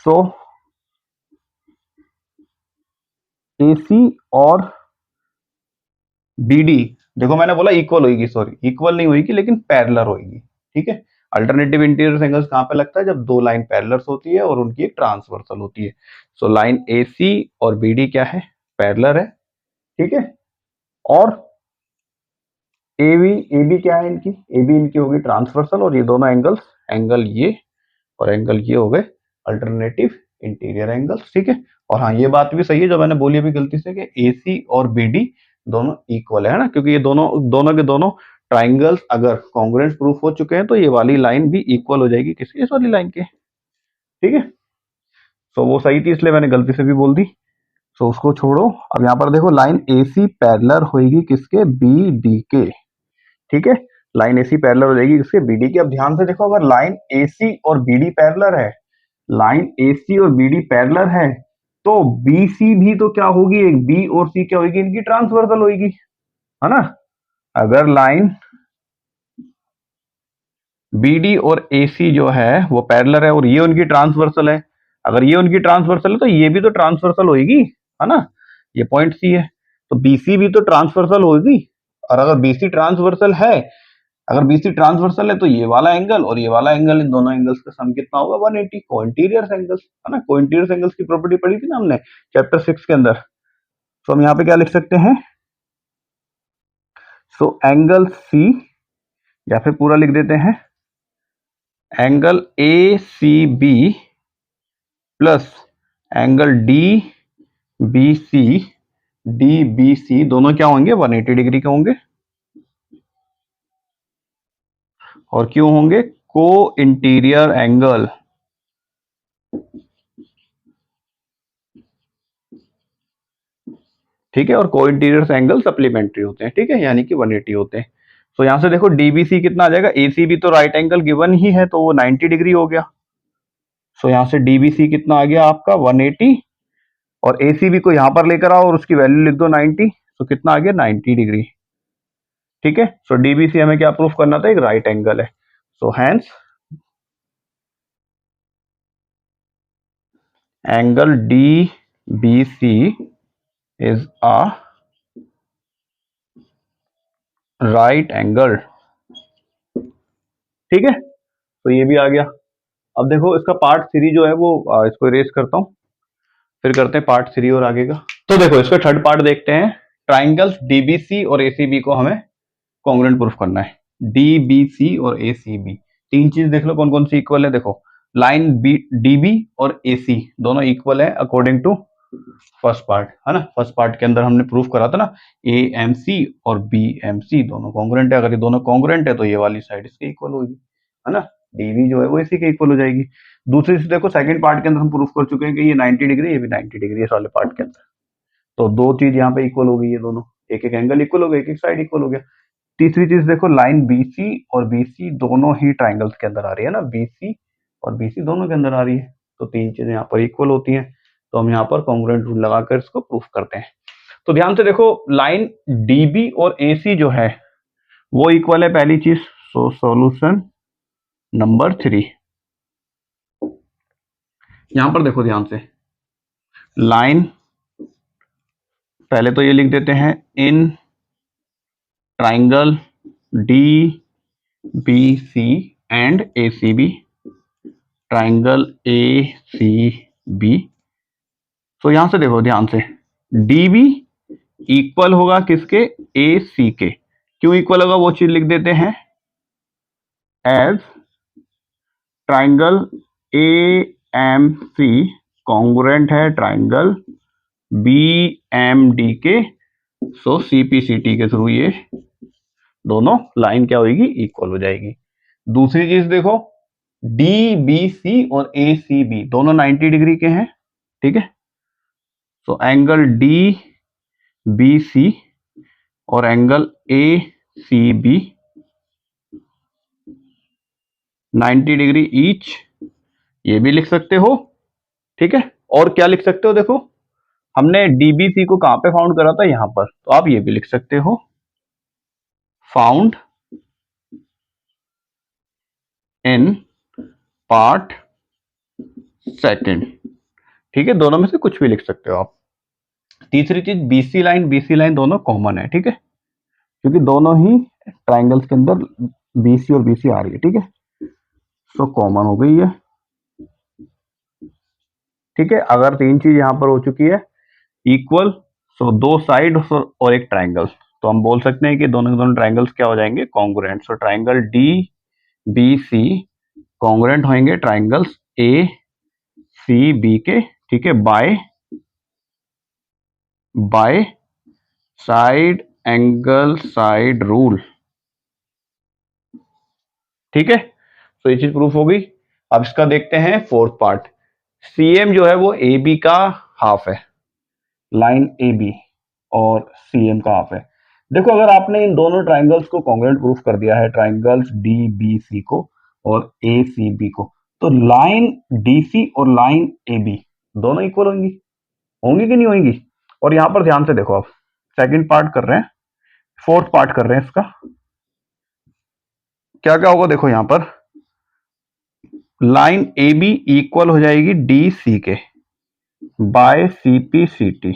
सो ए सी और बी डी, देखो मैंने बोला इक्वल होगी, सॉरी इक्वल नहीं होगी लेकिन पैरेलल होगी, ठीक है। अल्टरनेटिव इंटीरियर एंगल्स कहां पे लगता है, जब दो लाइन पैरेलल होती है और उनकी एक ट्रांसवर्सल होती है। सो लाइन ए सी और बी डी क्या है, पैरेलल है, ठीक है। और ए बी क्या है इनकी, ए बी इनकी होगी ट्रांसवर्सल, और ये दोनों एंगल्स, एंगल ये और एंगल ये हो गए अल्टरनेटिव इंटीरियर एंगल्स, ठीक है। और हाँ ये बात भी सही है जो मैंने बोली अभी गलती से, कि ए सी और बी डी दोनों इक्वल है ना, क्योंकि ये दोनों दोनों के दोनों ट्राइंगल्स अगर कॉन्ग्रुएंट प्रूफ हो चुके हैं तो ये वाली लाइन भी इक्वल हो जाएगी किसकी, इस वाली लाइन के। ठीक है, तो वो सही थी इसलिए मैंने गलती से भी बोल दी, तो उसको छोड़ो। अब यहाँ पर देखो लाइन AC पैरेलल होगी किसके, BD के। ठीक है, लाइन AC पैरेलल हो जाएगी किसके, BD के। अब ध्यान से देखो, अगर लाइन AC और BD पैरेलल है, लाइन AC और BD पैरेलल है, तो BC भी तो क्या होगी, एक B और C क्या होगी, इनकी ट्रांसवर्सल होगी, है ना। अगर लाइन BD और AC जो है वो पैरेलल है और ये उनकी ट्रांसवर्सल है, अगर ये उनकी ट्रांसवर्सल है तो ये भी तो ट्रांसवर्सल होगी, है ना। ये पॉइंट C है, तो BC भी तो ट्रांसवर्सल होगी। और अगर BC ट्रांसवर्सल है, अगर BC ट्रांसवर्सल है तो ये वाला एंगल और ये वाला एंगल, इन दोनों एंगल्स का सम कितना होगा, 180। कोइंटीरियर एंगल्स, है ना, कोइंटीरियर एंगल्स की प्रॉपर्टी पढ़ी थी ना हमने चैप्टर 6 के अंदर। तो हम यहाँ पे क्या लिख सकते हैं, सो एंगल C, या फिर पूरा लिख देते हैं, angle ACB plus angle DBC दोनों क्या होंगे, 180 डिग्री के होंगे। और क्यों होंगे, को इंटीरियर एंगल, ठीक है, और को इंटीरियर एंगल सप्लीमेंट्री होते हैं, ठीक है, यानी कि 180 होते हैं। तो यहां से देखो DBC कितना आ जाएगा, ACB तो राइट एंगल गिवन ही है तो वो 90 डिग्री हो गया। सो यहां से DBC कितना आ गया आपका 180, और ACB को यहां पर लेकर आओ और उसकी वैल्यू लिख दो 90, तो कितना आ गया 90 डिग्री। ठीक है, सो DBC हमें क्या प्रूफ करना था, एक राइट एंगल है। So hence angle DBC is a right angle. ठीक है, तो ये भी आ गया। अब देखो इसका पार्ट 3 जो है वो इसको इरेज करता हूं, फिर करते हैं पार्ट 3 और आगे का। तो देखो इसका थर्ड पार्ट देखते हैं, ट्राइंगल्स DBC और ACB को हमें कॉन्ग्रुएंट प्रूफ करना है। DBC और ACB तीन चीज देख लो कौन कौन सी इक्वल है। देखो लाइन DB और AC दोनों इक्वल है अकॉर्डिंग टू फर्स्ट पार्ट, है ना। फर्स्ट पार्ट के अंदर हमने प्रूफ करा था ना, AMC और BMC दोनों कॉन्ग्रुएंट है। अगर ये दोनों कॉन्ग्रुएंट है तो ये वाली साइड इसके इक्वल होगी, है ना। DB जो है वो AC के इक्वल हो जाएगी। दूसरी चीज देखो, सेकंड पार्ट के अंदर हम प्रूफ कर चुके हैं कि ये 90 डिग्री, ये भी 90 डिग्री इस वाले पार्ट के अंदर। तो दो चीज यहाँ पे इक्वल हो गई, ये दोनों एक एक एंगल इक्वल हो गया, एक एक साइड इक्वल हो गया। तीसरी चीज देखो, लाइन BC और BC दोनों ही ट्राइंगल्स के अंदर आ रही है ना, BC और BC दोनों के अंदर आ रही है, तो तीन चीजें यहाँ पर इक्वल होती हैं। तो हम यहाँ पर कॉन्ग्रुएंट रूल लगाकर इसको प्रूफ करते हैं। तो ध्यान से देखो, लाइन DB और AC जो है वो इक्वल है, पहली चीज। सो सॉल्यूशन नंबर 3, यहां पर देखो ध्यान से, लाइन पहले तो ये लिख देते हैं, in triangle DBC and ACB, triangle ACB। तो यहां से देखो ध्यान से, DB इक्वल होगा किसके, AC के। क्यों इक्वल होगा वो चीज लिख देते हैं, एज ट्राइंगल AMC कॉन्ग्रुएंट है ट्राइंगल BMD के। सो CPCT के थ्रू ये दोनों लाइन क्या होगी, इक्वल हो जाएगी। दूसरी चीज देखो, DBC और ACB दोनों 90 डिग्री के हैं, ठीक है। सो एंगल DBC और एंगल ACB 90 डिग्री ईच, ये भी लिख सकते हो, ठीक है। और क्या लिख सकते हो, देखो हमने DBC को कहां पे फाउंड करा था, यहां पर, तो आप ये भी लिख सकते हो, फाउंड इन पार्ट सेकंड, ठीक है। दोनों में से कुछ भी लिख सकते हो आप। तीसरी चीज, BC लाइन दोनों कॉमन है, ठीक है, क्योंकि दोनों ही ट्राइंगल्स के अंदर BC और BC आ रही है, ठीक है। सो कॉमन हो गई है, ठीक है। अगर तीन चीज यहां पर हो चुकी है इक्वल, सो दो साइड और एक ट्राइंगल, तो हम बोल सकते हैं कि दोनों के दोनों ट्राइंगल्स क्या हो जाएंगे, congruent. So triangle DBC congruent होंगे ट्राइंगल्स ACB के, ठीक है, by side angle side rule, ठीक है, तो ये चीज प्रूफ हो गई। अब इसका देखते हैं फोर्थ पार्ट। सीएम जो है वो ए बी का हाफ है, लाइन ए बी और सीएम का हाफ है। देखो अगर आपने इन दोनों ट्राइंगल्स को कॉन्ग्रुएंट प्रूफ कर दिया है, ट्राइंगल्स डी बी सी को और ए सी बी को, तो लाइन डी सी और लाइन ए बी दोनों इक्वल होंगी, होंगी कि नहीं होंगी? और यहां पर ध्यान से देखो, आप सेकंड पार्ट कर रहे हैं, फोर्थ पार्ट कर रहे हैं इसका, क्या क्या होगा देखो। यहां पर लाइन ए बी इक्वल हो जाएगी डी सी के by C P C T.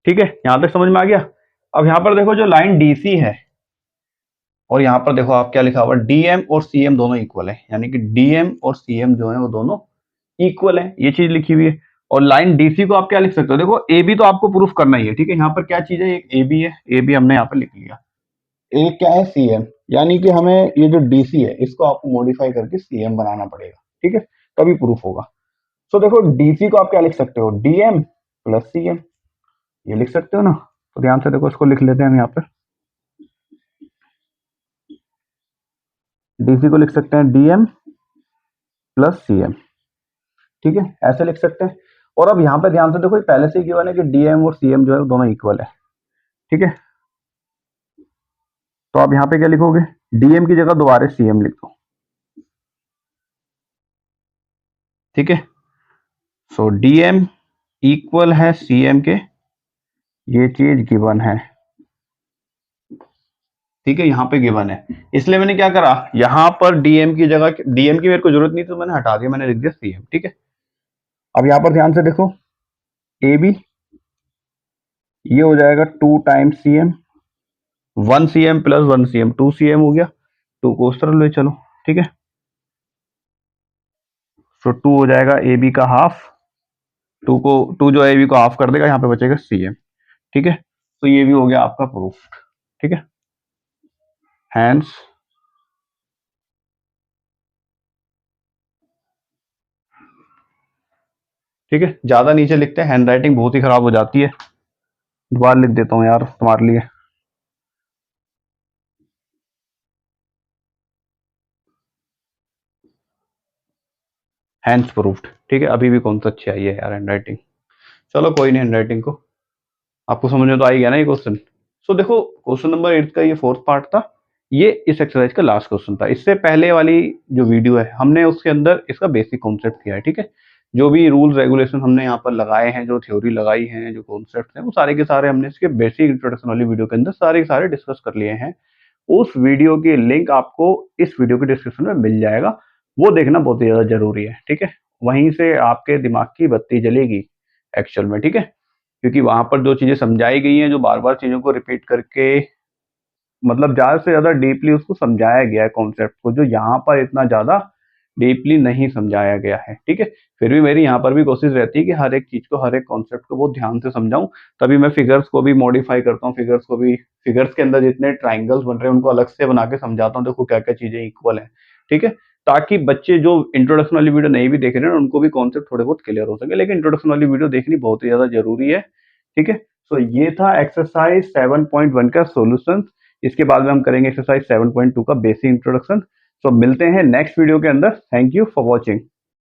ठीक है, यहां तक समझ में आ गया। अब यहां पर देखो जो लाइन डीसी है, और यहां पर देखो आप क्या लिखा हुआ, डीएम और सीएम दोनों इक्वल है, यानी कि डीएम और सीएम जो है वो दोनों इक्वल है, ये चीज लिखी हुई है। और लाइन डीसी को आप क्या लिख सकते हो, देखो ए बी तो आपको प्रूफ करना ही है, ठीक है। यहाँ पर क्या चीज है, एक ए बी है, ए बी हमने यहाँ पर लिख लिया, एक क्या है सीएम, यानी कि हमें ये जो डीसी है इसको आपको मॉडिफाई करके सीएम बनाना पड़ेगा, ठीक है, तभी प्रूफ होगा। तो देखो डीसी को आप क्या लिख सकते हो, डीएम प्लस सीएम, ये लिख सकते हो ना। तो ध्यान से देखो, इसको लिख लेते हैं हम यहाँ पर, डीसी को लिख सकते हैं डीएम प्लस सीएम, ठीक है, ऐसे लिख सकते हैं। और अब यहाँ पे ध्यान से देखो, पहले से ही गिवन है कि डीएम और सीएम जो है दोनों इक्वल है, ठीक है। तो आप यहाँ पे क्या लिखोगे, डीएम की जगह दोबारा सीएम लिख दो, ठीक है। सो डीएम इक्वल है सीएम के, ये चीज गिवन है, ठीक है, यहाँ पे गिवन है। इसलिए मैंने क्या करा, यहाँ पर डीएम की जगह, डीएम की मेरे को जरूरत नहीं तो मैंने हटा दिया, मैंने लिख दिया सीएम, ठीक है। अब यहाँ पर ध्यान से देखो, ए बी ये हो जाएगा 2 times CM, 1 CM plus 1 CM 2 CM हो गया, 2 को उस तरह ले चलो, ठीक है। सो 2 हो जाएगा ए बी का हाफ, 2 जो ए बी को हाफ कर देगा, यहाँ पे बचेगा सीएम, ठीक है। तो ये भी हो गया आपका प्रूफ, ठीक है। हैंस ठीक है, ज्यादा नीचे लिखते हैं, हैंड राइटिंग बहुत ही खराब हो जाती है, दोबारा लिख देता हूँ यार तुम्हारे लिए। हैंड्स प्रूफ्ड, ठीक है। अभी भी कौन सा अच्छी आई है यार हैंड राइटिंग, चलो कोई नहीं, हैंड राइटिंग को आपको समझ में तो आई गया ना ये क्वेश्चन। सो देखो क्वेश्चन नंबर 8 का ये फोर्थ पार्ट था, ये इस एक्सरसाइज का लास्ट क्वेश्चन था। इससे पहले वाली जो वीडियो है हमने उसके अंदर इसका बेसिक कॉन्सेप्ट किया है, ठीक है। जो भी रूल्स रेगुलेशन हमने यहाँ पर लगाए हैं, जो थ्योरी लगाई है, जो कॉन्सेप्ट हैं, वो सारे के सारे हमने इसके बेसिक इंट्रोडक्शन वाली वीडियो के अंदर सारे के सारे डिस्कस कर लिए हैं। उस वीडियो की लिंक आपको इस वीडियो के डिस्क्रिप्शन में मिल जाएगा, वो देखना बहुत ही ज्यादा जरूरी है, ठीक है। वहीं से आपके दिमाग की बत्ती जलेगी एक्चुअल में, ठीक है। क्योंकि वहां पर जो चीजें समझाई गई हैं, जो बार बार चीजों को रिपीट करके, मतलब ज्यादा से ज्यादा डीपली उसको समझाया गया है कॉन्सेप्ट को, जो यहाँ पर इतना ज्यादा डीपली नहीं समझाया गया है, ठीक है। फिर भी मेरी यहाँ पर भी कोशिश रहती है कि हर एक चीज को, हर एक कॉन्सेप्ट को बहुत ध्यान से समझाऊं, तभी मैं फिगर्स को भी मॉडिफाई करता हूँ, फिगर्स को भी, फिगर्स के अंदर जितने ट्राइंगल्स बन रहे हैं उनको अलग से बना के समझाता हूँ, देखो क्या क्या चीजें इक्वल है, ठीक है। ताकि बच्चे जो इंट्रोडक्शन वाली वीडियो नहीं भी देख रहे हैं उनको भी कॉन्सेप्ट थोड़े बहुत क्लियर हो सके, लेकिन इंट्रोडक्शन वाली वीडियो देखनी बहुत ही ज्यादा जरूरी है, ठीक है। सो ये था एक्सरसाइज 7.1 का सॉल्यूशन। इसके बाद में हम करेंगे एक्सरसाइज 7.2 का बेसिक इंट्रोडक्शन। सो मिलते हैं नेक्स्ट वीडियो के अंदर। Thank you for watching.